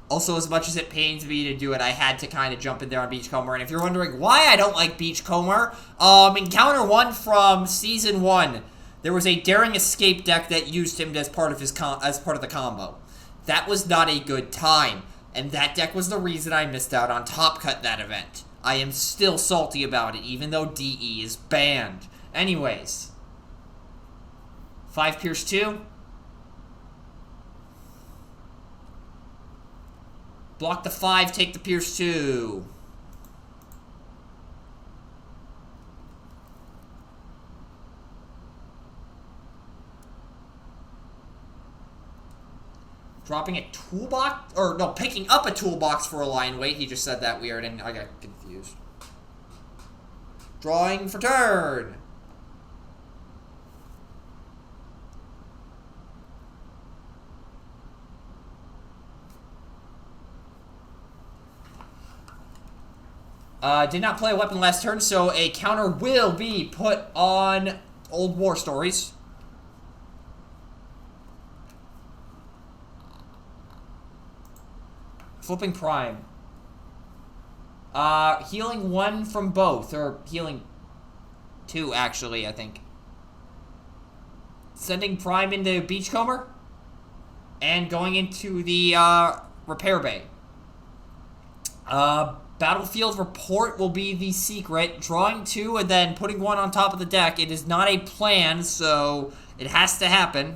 Speaker 1: Also, as much as it pains me to do it, I had to kind of jump in there on Beachcomber. And if you're wondering why I don't like Beachcomber, Encounter 1 from Season 1, there was a Daring Escape deck that used him as part of the combo. That was not a good time, and that deck was the reason I missed out on Top Cut that event. I am still salty about it, even though DE is banned. Anyways, 5 Pierce 2. Block the 5, take the Pierce 2. Dropping a toolbox, or no, picking up a toolbox for a line weight. He just said that weird and I got confused. Drawing for turn. Did not play a weapon last turn, so a counter will be put on Old War Stories. Flipping Prime. Healing 1 from both, or healing 2, actually, I think. Sending Prime into Beachcomber, and going into the Repair Bay. Battlefield Report will be the secret. Drawing 2 and then putting 1 on top of the deck. It is not a plan, so it has to happen.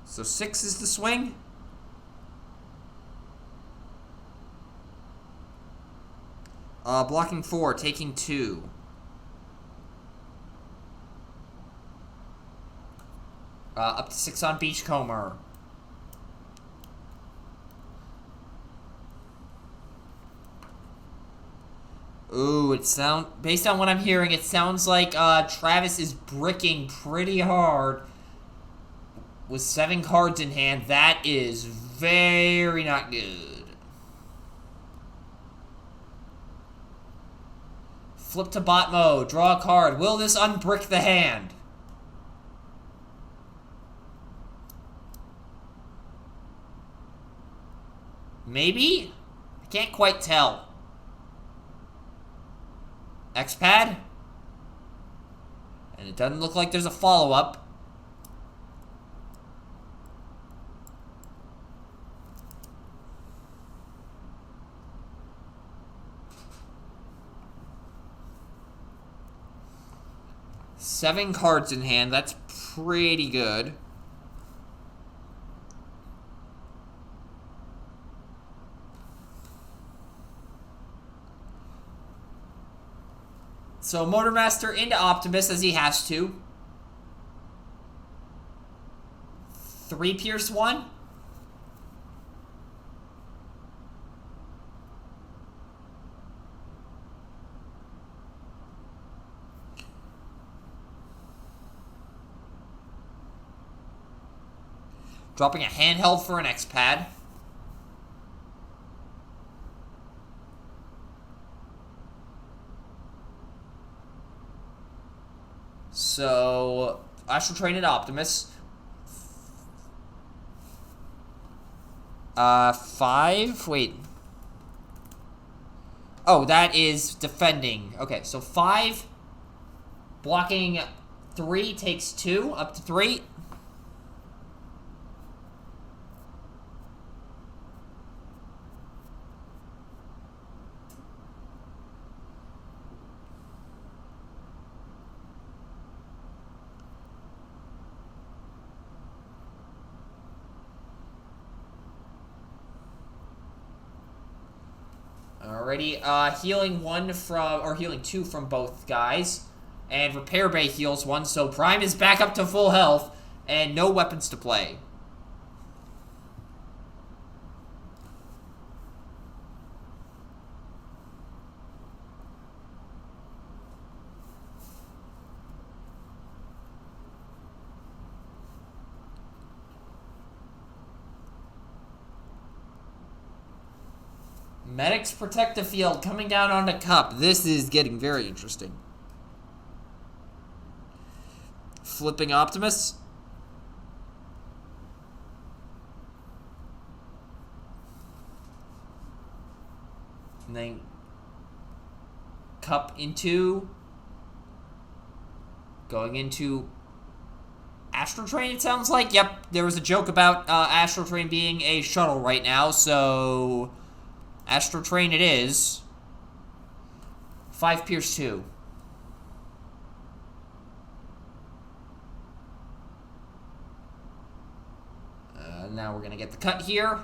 Speaker 1: So 6 is the swing. Blocking 4, taking 2. Up to 6 on Beachcomber. Ooh, based on what I'm hearing, it sounds like Travis is bricking pretty hard with 7 cards in hand. That is very not good. Flip to bot mode. Draw a card. Will this unbrick the hand? Maybe? I can't quite tell. X-Pad? And it doesn't look like there's a follow-up. Seven cards in hand. That's pretty good. So Motormaster into Optimus as he has to. 3 Pierce 1. Dropping a handheld for an X-Pad. So, Astral Train and Optimus. 5? Wait. Oh, that is defending. Okay, so 5. Blocking 3 takes 2, up to 3. Alrighty, healing 1 from, or healing 2 from both guys. And Repair Bay heals 1, so Prime is back up to full health, and no weapons to play. Medics protect the field, coming down on the cup. This is getting very interesting. Flipping Optimus. And then cup into... Going into Astral Train, it sounds like. Yep, there was a joke about Astral Train being a shuttle right now, so Astral Train it is. 5 Pierce 2. Now we're going to get the cut here.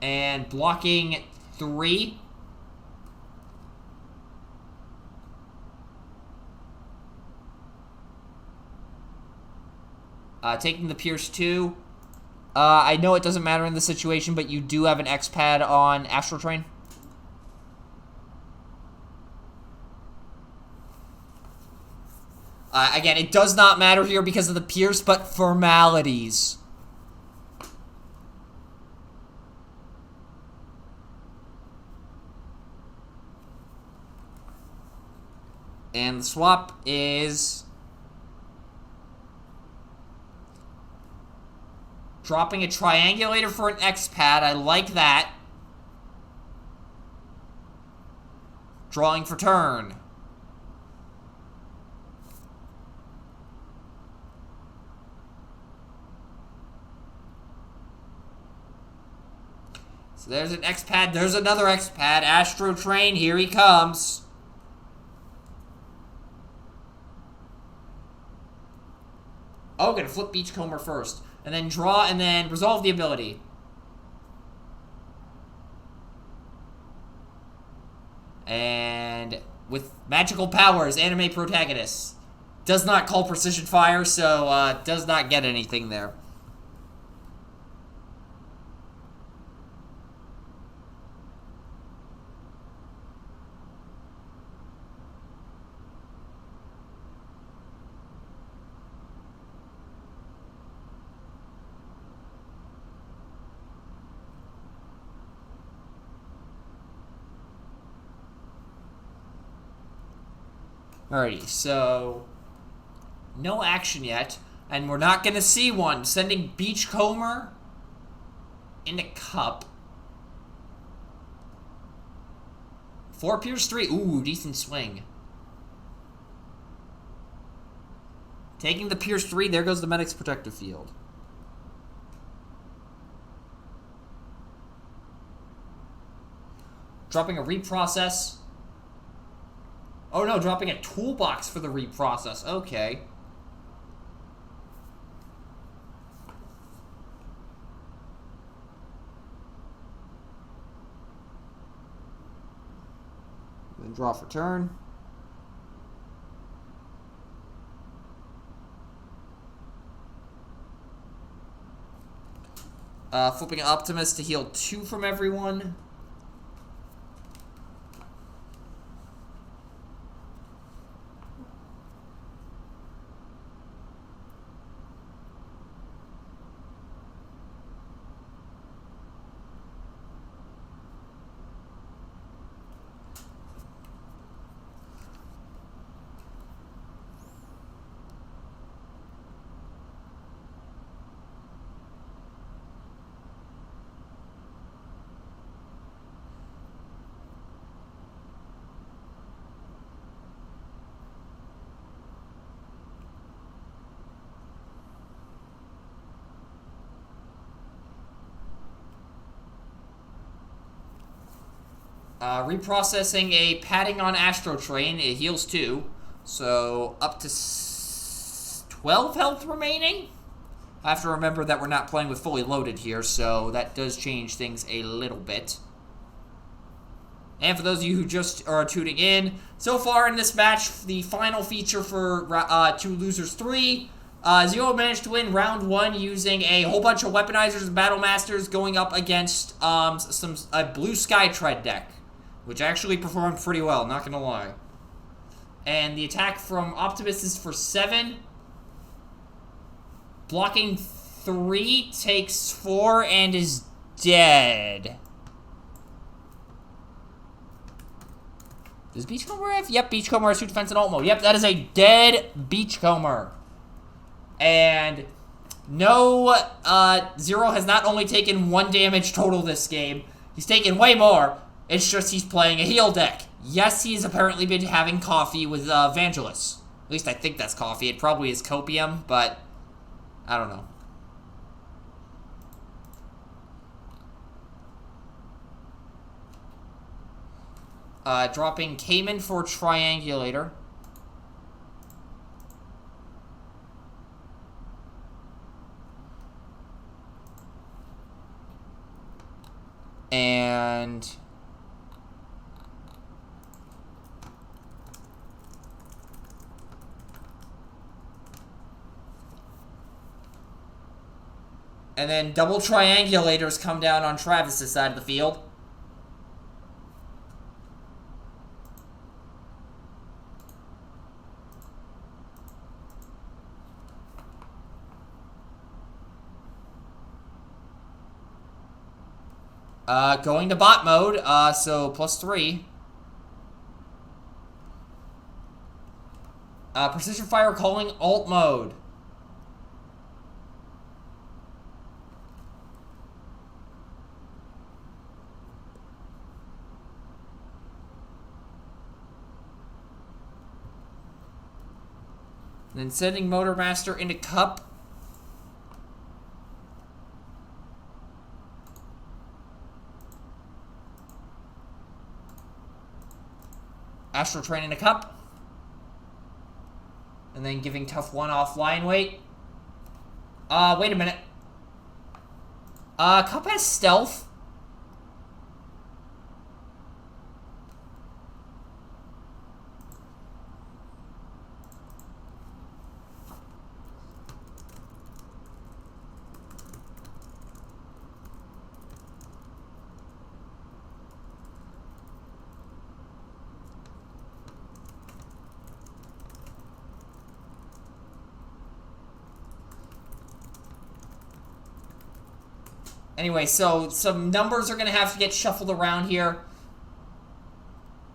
Speaker 1: And blocking 3. Taking the Pierce 2. I know it doesn't matter in this situation, but you do have an X-Pad on Astral Train. Again, it does not matter here because of the Pierce, but formalities. And the swap is... dropping a triangulator for an X-Pad. I like that. Drawing for turn. So there's an X-Pad. There's another X-Pad. Astro Train, here he comes. Oh, gonna flip Beachcomber first. And then draw, and then resolve the ability. And with magical powers, anime protagonist. Does not call precision fire, so does not get anything there. Alrighty, so no action yet, and we're not going to see one. Sending Beachcomber in the cup. 4 Pierce 3. Ooh, decent swing. Taking the Pierce 3, there goes the Medic's Protective Field. Dropping a reprocess. Oh no, dropping a toolbox for the reprocess. Okay. Then draw for turn. Flipping Optimus to heal 2 from everyone. Reprocessing a padding on Astro Train. It heals 2. So, up to 12 health remaining? I have to remember that we're not playing with fully loaded here, so that does change things a little bit. And for those of you who just are tuning in, so far in this match, the final feature for Two Losers 3, Zero managed to win round 1 using a whole bunch of Weaponizers and Battle Masters going up against a blue Skytread deck, which actually performed pretty well, not gonna lie. And the attack from Optimus is for 7. Blocking 3, takes 4, and is dead. Does Beachcomber have? Yep, Beachcomber has 2 defense and alt mode. Yep, that is a dead Beachcomber. And no, Zero has not only taken 1 damage total this game, he's taken way more. It's just he's playing a heal deck. Yes, he's apparently been having coffee with Vangelis. At least I think that's coffee. It probably is copium, but I don't know. Dropping Cayman for Triangulator. And then double Triangulators come down on Travis's side of the field. Going to bot mode, so +3. Precision Fire calling alt mode. Then sending Motor Master into Cup. Astral Train in a Cup. And then giving Tough 1 off line weight. Wait a minute. Cup has Stealth. Anyway, so some numbers are going to have to get shuffled around here.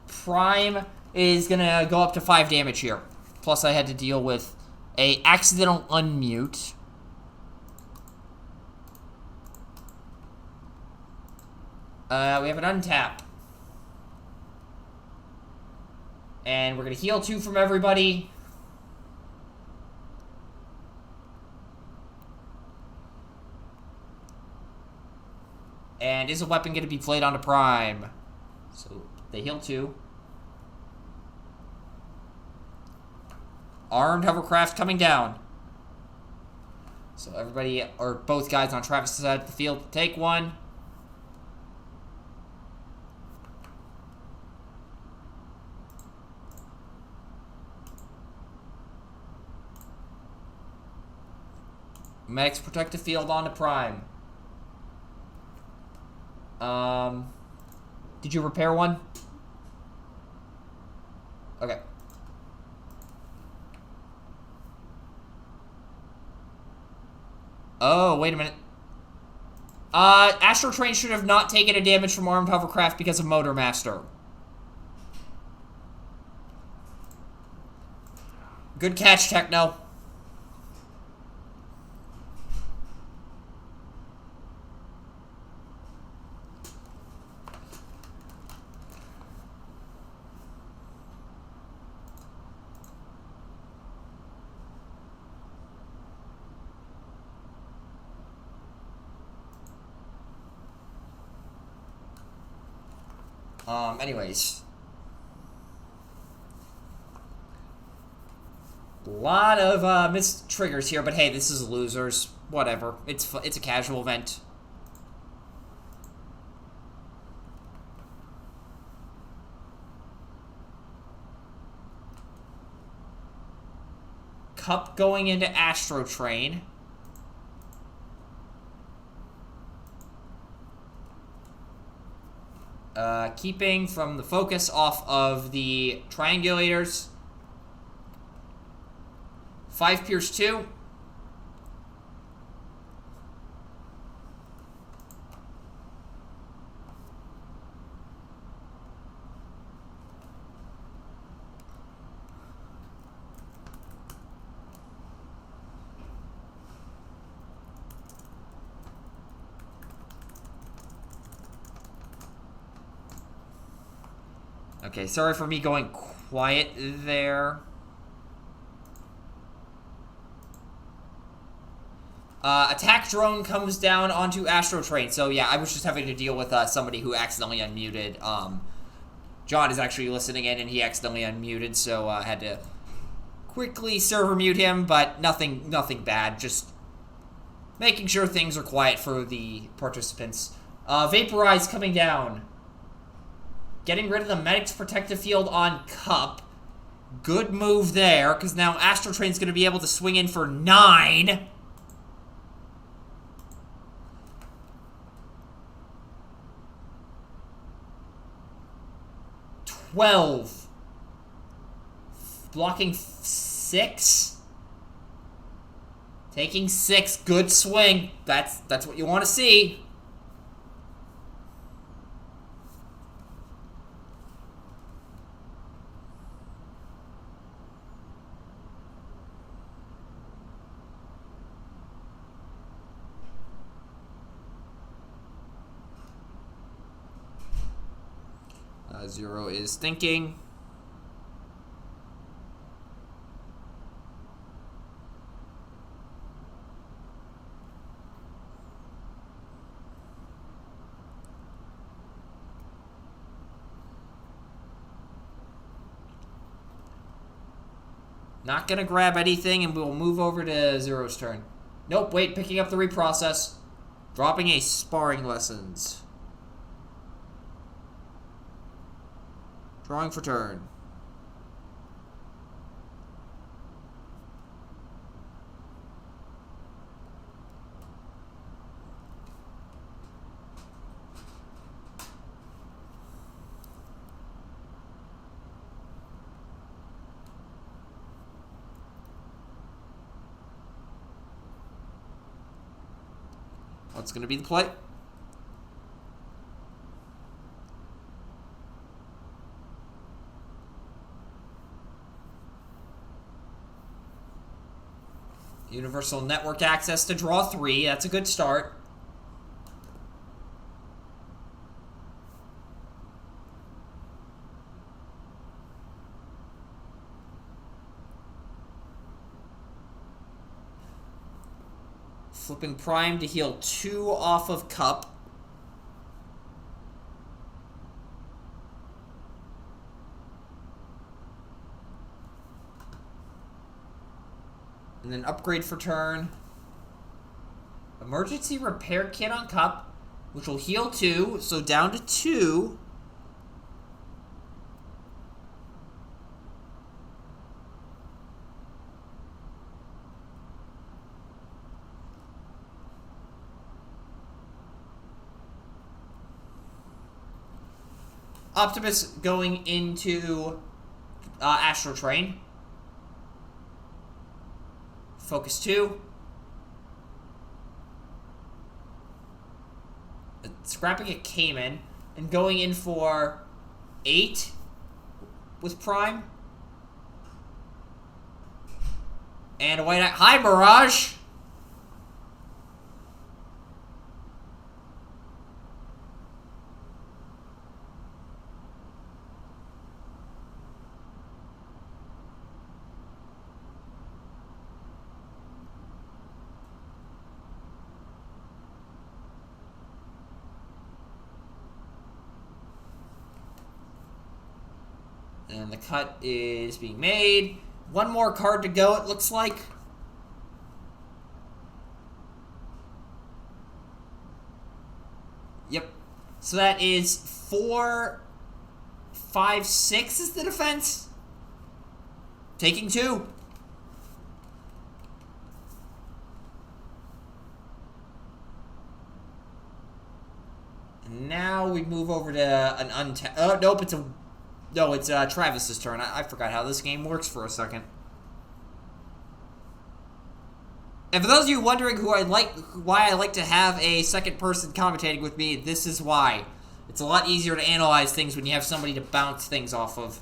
Speaker 1: Prime is going to go up to 5 damage here. Plus I had to deal with a accidental unmute. We have an untap. And we're going to heal 2 from everybody. And is a weapon going to be played onto Prime? So they heal 2. Armed hovercraft coming down. So everybody, or both guys on Travis' side of the field, take 1. Medics protect the field onto Prime. Did you repair 1? Okay. Oh, wait a minute. Astral Train should have not taken a damage from Armed Hovercraft because of Motor Master. Good catch, Techno. Anyways. A lot of missed triggers here, but hey, this is losers. Whatever. It's a casual event. Cup going into Astro Train. Keeping from the focus off of the triangulators. 5 Pierce 2. Okay, sorry for me going quiet there. Attack drone comes down onto Astro Train. So yeah, I was just having to deal with somebody who accidentally unmuted. John is actually listening in, and he accidentally unmuted, so I had to quickly server mute him, but nothing bad. Just making sure things are quiet for the participants. Vaporize coming down. Getting rid of the Medic's protective field on Cup. Good move there, because now Astro Train's going to be able to swing in for 9. $12. Blocking 6. Taking 6. Good swing. That's what you want to see. Zero is thinking. Not gonna grab anything, and we'll move over to Zero's turn. Nope, wait, picking up the reprocess. Dropping a sparring lessons. Drawing for turn. What's going to be the play? Universal network access to draw 3. That's a good start. Flipping Prime to heal 2 off of Cup. And then upgrade for turn. Emergency repair kit on Cup, which will heal 2, so down to 2. Optimus going into Astro Train. Focus 2. Scrapping a Cayman and going in for 8 with Prime. And a white eye. Hi, Mirage! And the cut is being made. One more card to go, it looks like. Yep. So that is 4, 5, 6 is the defense. Taking 2. And now we move over to an untapped. Oh, nope, it's a. No, it's Travis's turn. I forgot how this game works for a second. And for those of you wondering why I like to have a second person commentating with me, this is why. It's a lot easier to analyze things when you have somebody to bounce things off of.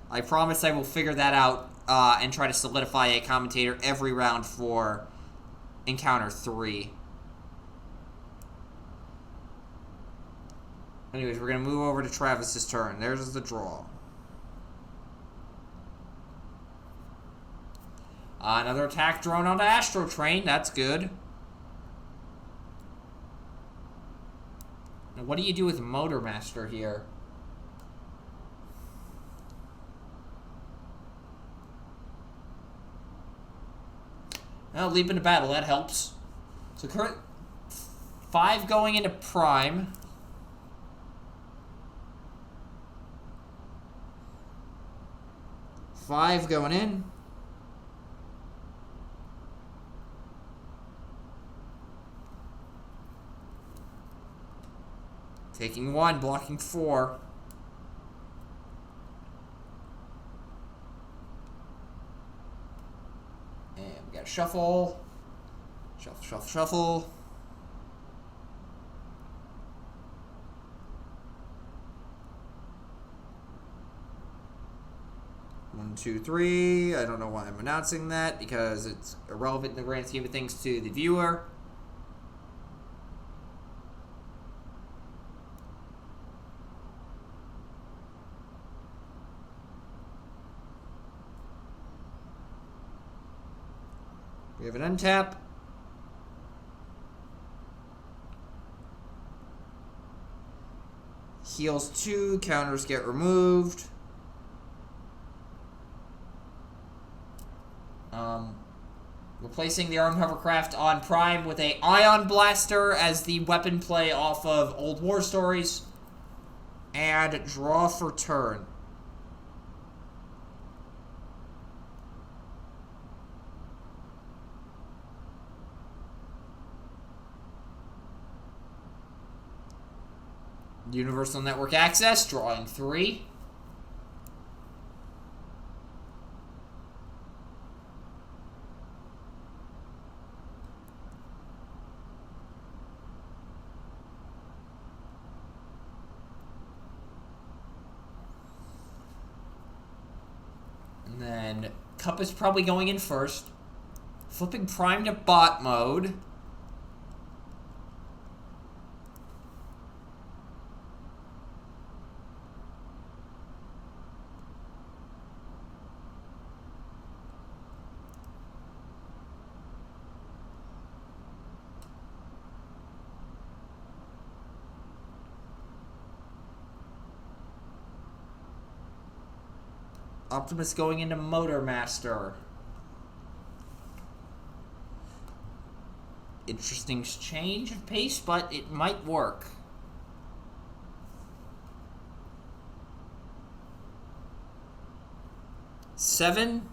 Speaker 1: I promise I will figure that out and try to solidify a commentator every round for Encounter 3. Anyways, we're going to move over to Travis's turn. There's the draw. Another attack drone onto Astro Train. That's good. Now, what do you do with Motor Master here? Well, leap into battle. That helps. So current 5 going into Prime. Five going in. Taking 1, blocking 4. And we got to shuffle. Shuffle, shuffle, shuffle. One, two, three. I don't know why I'm announcing that, because it's irrelevant in the grand scheme of things to the viewer. We have an untap. Heals 2, counters get removed. Replacing the armed hovercraft on Prime with a Ion Blaster as the weapon play off of Old War Stories. And draw for turn. Universal Network Access, drawing 3. And then Cup is probably going in first. Flipping Prime to bot mode. Optimus going into Motor Master. Interesting change of pace, but it might work. Seven.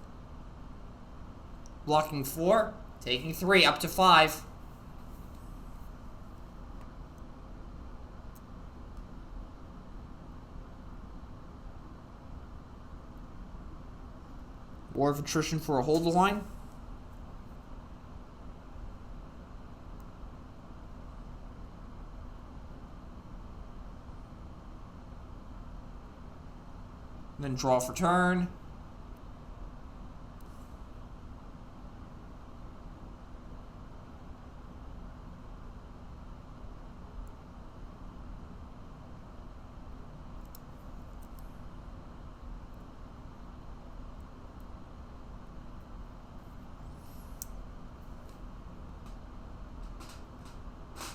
Speaker 1: Blocking 4. Taking 3, up to 5. War of Attrition for a hold the line. Then draw for turn.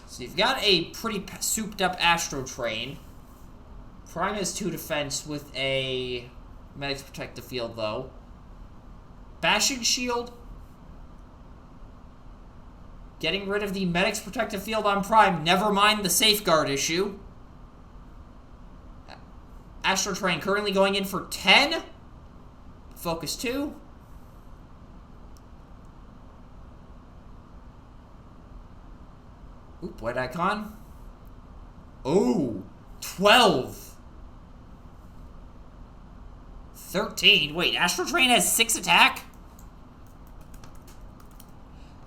Speaker 1: So you've got a pretty souped up Astro Train. Prime has 2 defense with a Medics Protect the Field, though. Bashing Shield. Getting rid of the Medics Protect the Field on Prime. Never mind the Safeguard issue. Astro Train currently going in for 10. Focus 2. Oop, white icon. Oh, 12. 13. Wait, Astro Train has 6 attack?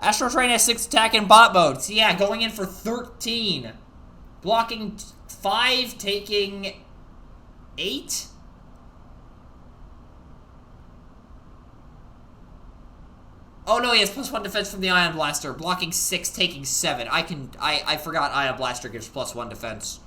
Speaker 1: Astro Train has 6 attack in bot mode. So yeah, going in for 13. Blocking 5, taking 8. Oh no, he has +1 defense from the Ion Blaster. Blocking 6, taking 7. I forgot Ion Blaster gives +1 defense.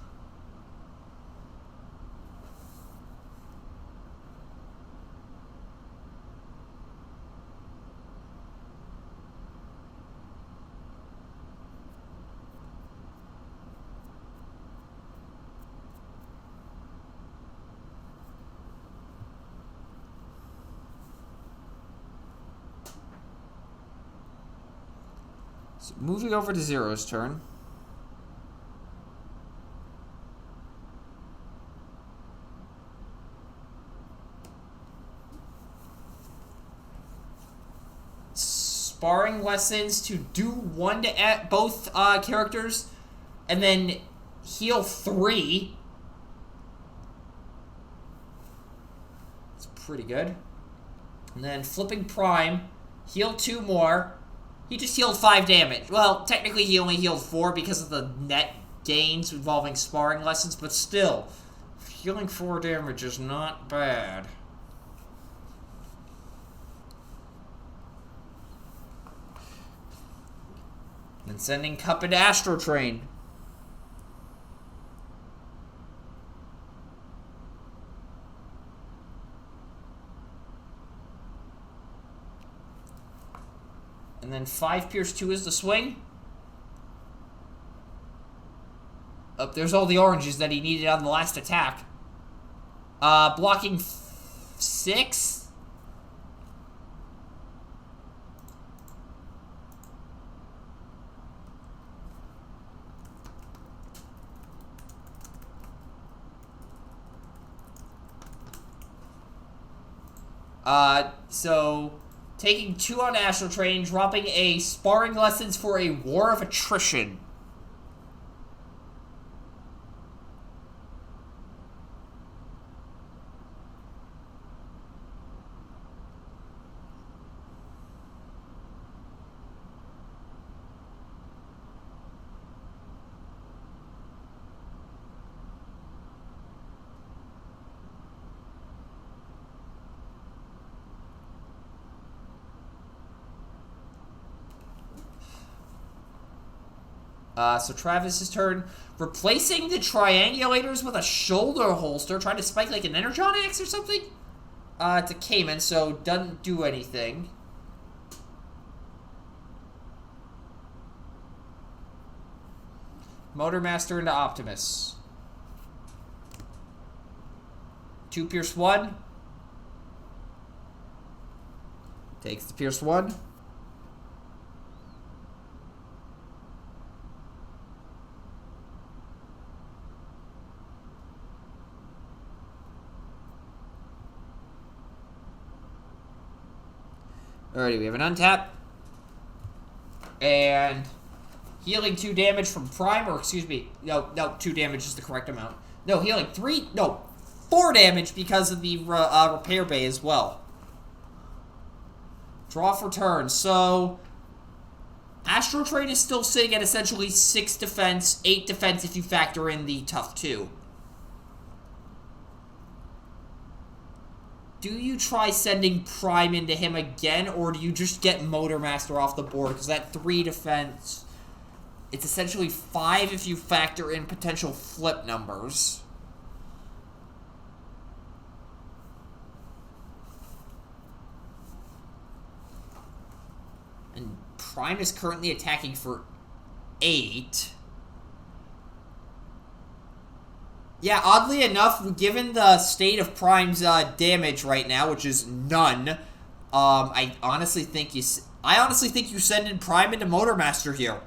Speaker 1: So moving over to Zero's turn. Sparring lessons to do 1 to both characters, and then heal 3. It's pretty good. And then flipping Prime, heal 2 more. He just healed 5 damage. Well, technically he only healed 4 because of the net gains involving sparring lessons, but still, healing 4 damage is not bad. And sending Cup into Astro Train. And then 5 Pierce 2 is the swing. Oh, there's all the oranges that he needed on the last attack. Blocking 6. So taking 2 on Astral Train, dropping a Sparring Lessons for a War of Attrition. So Travis's turn. Replacing the triangulators with a shoulder holster. Trying to spike like an Energon Axe or something? It's a Cayman, so doesn't do anything. Motormaster into Optimus. 2 Pierce 1. Takes the Pierce 1. Alrighty, we have an untap. And healing 2 damage from Prime, or excuse me, no, 2 damage is the correct amount. No, healing 4 damage because of the repair bay as well. Draw for turn. So Astro Train is still sitting at essentially 6 defense, 8 defense if you factor in the tough 2. Do you try sending Prime into him again, or do you just get Motormaster off the board? Because that 3 defense, it's essentially 5 if you factor in potential flip numbers. And Prime is currently attacking for 8. Yeah, oddly enough, given the state of Prime's damage right now, which is none, I honestly think you send in Prime into Motormaster here.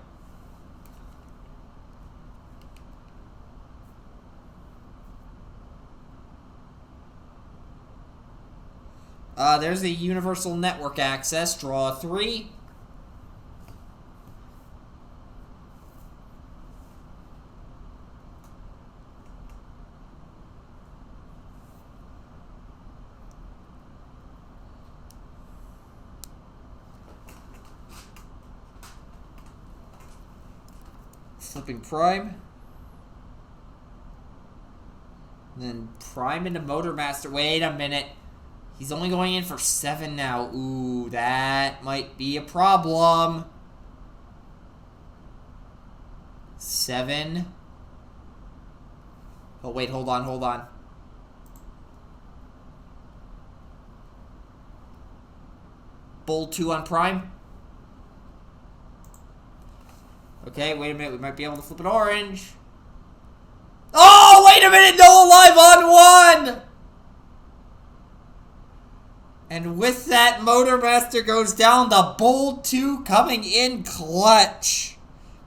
Speaker 1: There's the Universal Network Access. Draw 3. Flipping Prime. And then Prime into Motormaster. Wait a minute. He's only going in for 7 now. Ooh, that might be a problem. 7. Oh, wait, hold on. Bold 2 on Prime. Okay, wait a minute. We might be able to flip an orange. Oh, wait a minute. No alive on 1. And with that, Motormaster goes down. The Bold 2 coming in clutch.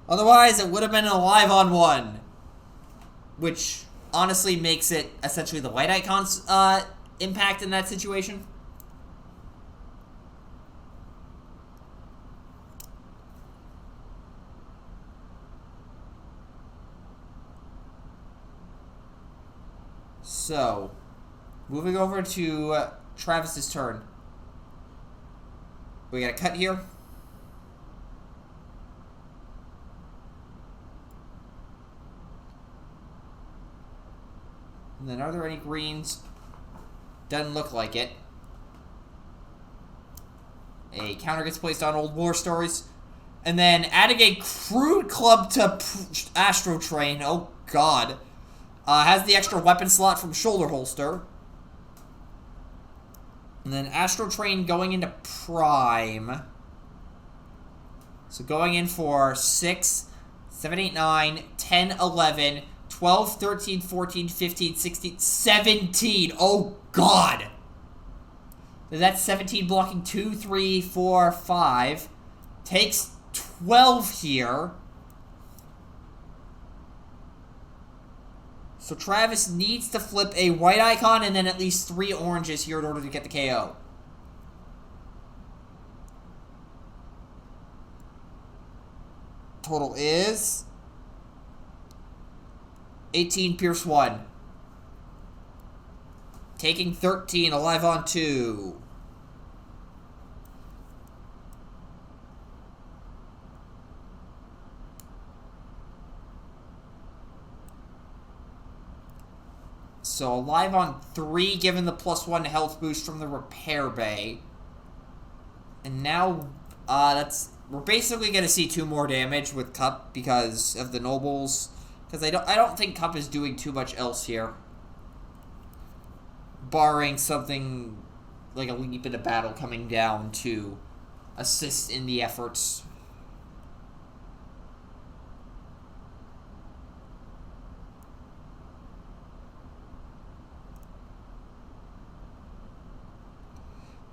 Speaker 1: Otherwise, it would have been an alive on 1. Which honestly makes it essentially the white icon's impact in that situation. So, moving over to Travis's turn. We got a cut here. And then are there any greens? Doesn't look like it. A counter gets placed on Old War Stories. And then adding a Crude Club to Astro Train. Oh, God. Has the extra weapon slot from Shoulder Holster. And then Astro Train going into Prime. So going in for 6, 7, 8, 9, 10, 11, 12, 13, 14, 15, 16, 17. Oh, God. That's 17 blocking 2, 3, 4, 5. Takes 12 here. So Travis needs to flip a white icon and then at least 3 oranges here in order to get the KO. Total is 18, Pierce 1. Taking 13, alive on 2. So alive on 3, given the +1 health boost from the repair bay. And now, we're basically going to see 2 more damage with Cup because of the nobles. Because I don't think Cup is doing too much else here. Barring something like a leap into battle coming down to assist in the efforts.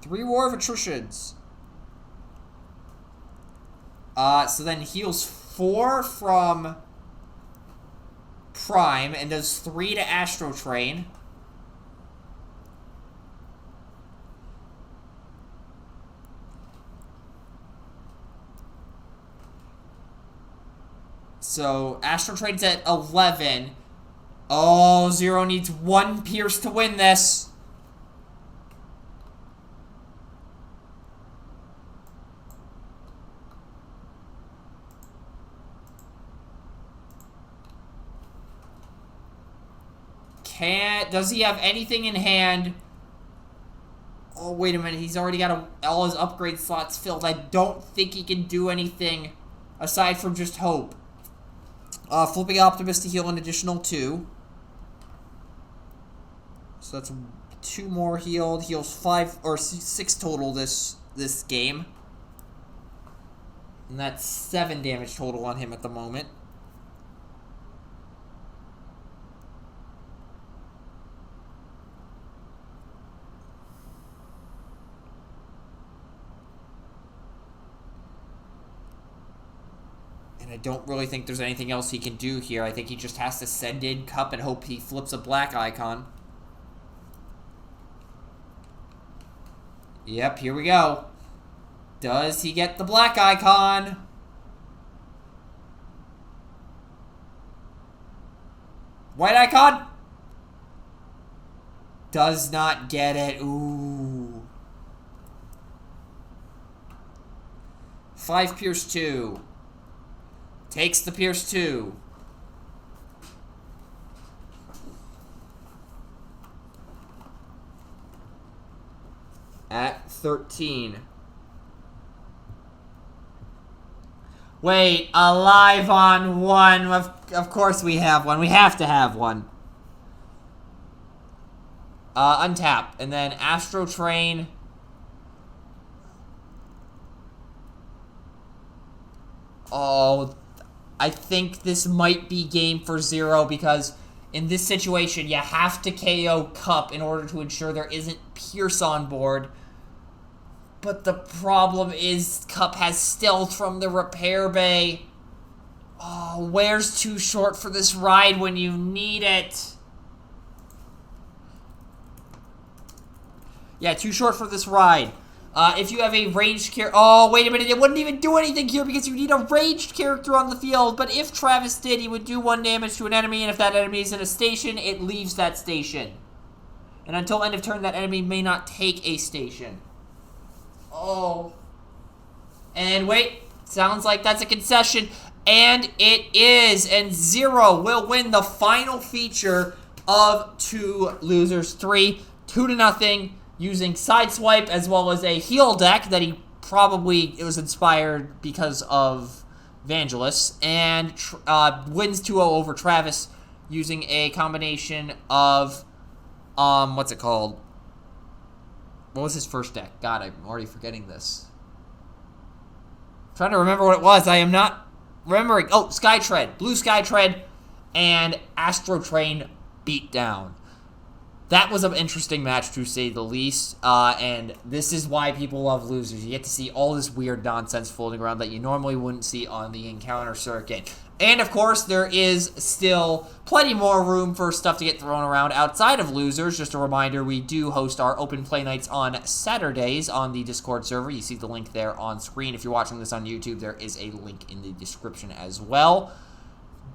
Speaker 1: Three War of Attritions. So then heals 4 from Prime and does 3 to Astro Train. So Astro Train's at 11. Oh, Zero needs 1 Pierce to win this. Does he have anything in hand? Oh, wait a minute. He's already got all his upgrade slots filled. I don't think he can do anything aside from just hope. Flipping Optimist to heal an additional 2. So that's 2 more healed. Heals 5 or 6 total this game. And that's 7 damage total on him at the moment. And I don't really think there's anything else he can do here. I think he just has to send in Cup and hope he flips a black icon. Yep, here we go. Does he get the black icon? White icon? Does not get it. Ooh. 5 Pierce 2. Takes the Pierce 2. At 13. Wait, alive on 1. Of course we have one. We have to have one. Untap. And then Astro Train. Oh, I think this might be game for 0 because in this situation, you have to KO Cup in order to ensure there isn't Pierce on board. But the problem is Cup has Stealth from the repair bay. Oh, where's Too Short for this ride when you need it? Yeah, Too Short for this ride. If you have a ranged character... Oh, wait a minute. It wouldn't even do anything here because you need a ranged character on the field. But if Travis did, he would do 1 damage to an enemy. And if that enemy is in a station, it leaves that station. And until end of turn, that enemy may not take a station. Oh. And wait. Sounds like that's a concession. And it is. And 0 will win the final feature of Two Losers 3. 2-0. Using Sideswipe as well as a heal deck that he probably, it was inspired because of Vangelis, and wins 2-0 over Travis using a combination of, what's it called? What was his first deck? God, I'm already forgetting this. I'm trying to remember what it was. I am not remembering. Oh, Skytread. Blue Skytread and Astro Train Beatdown. That was an interesting match, to say the least, and this is why people love losers. You get to see all this weird nonsense floating around that you normally wouldn't see on the encounter circuit. And, of course, there is still plenty more room for stuff to get thrown around outside of losers. Just a reminder, we do host our open play nights on Saturdays on the Discord server. You see the link there on screen. If you're watching this on YouTube, there is a link in the description as well.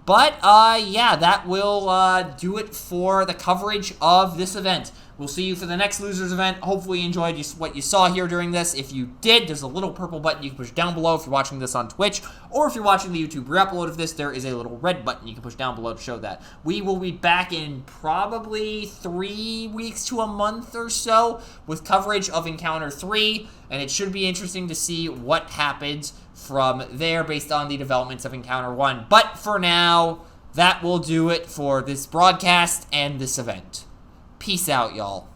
Speaker 1: But, yeah, that will do it for the coverage of this event. We'll see you for the next Losers event. Hopefully you enjoyed what you saw here during this. If you did, there's a little purple button you can push down below if you're watching this on Twitch. Or if you're watching the YouTube re-upload of this, there is a little red button you can push down below to show that. We will be back in probably 3 weeks to a month or so with coverage of Encounter 3. And it should be interesting to see what happens from there based on the developments of Encounter 1. But for now, that will do it for this broadcast and this event. Peace out, y'all.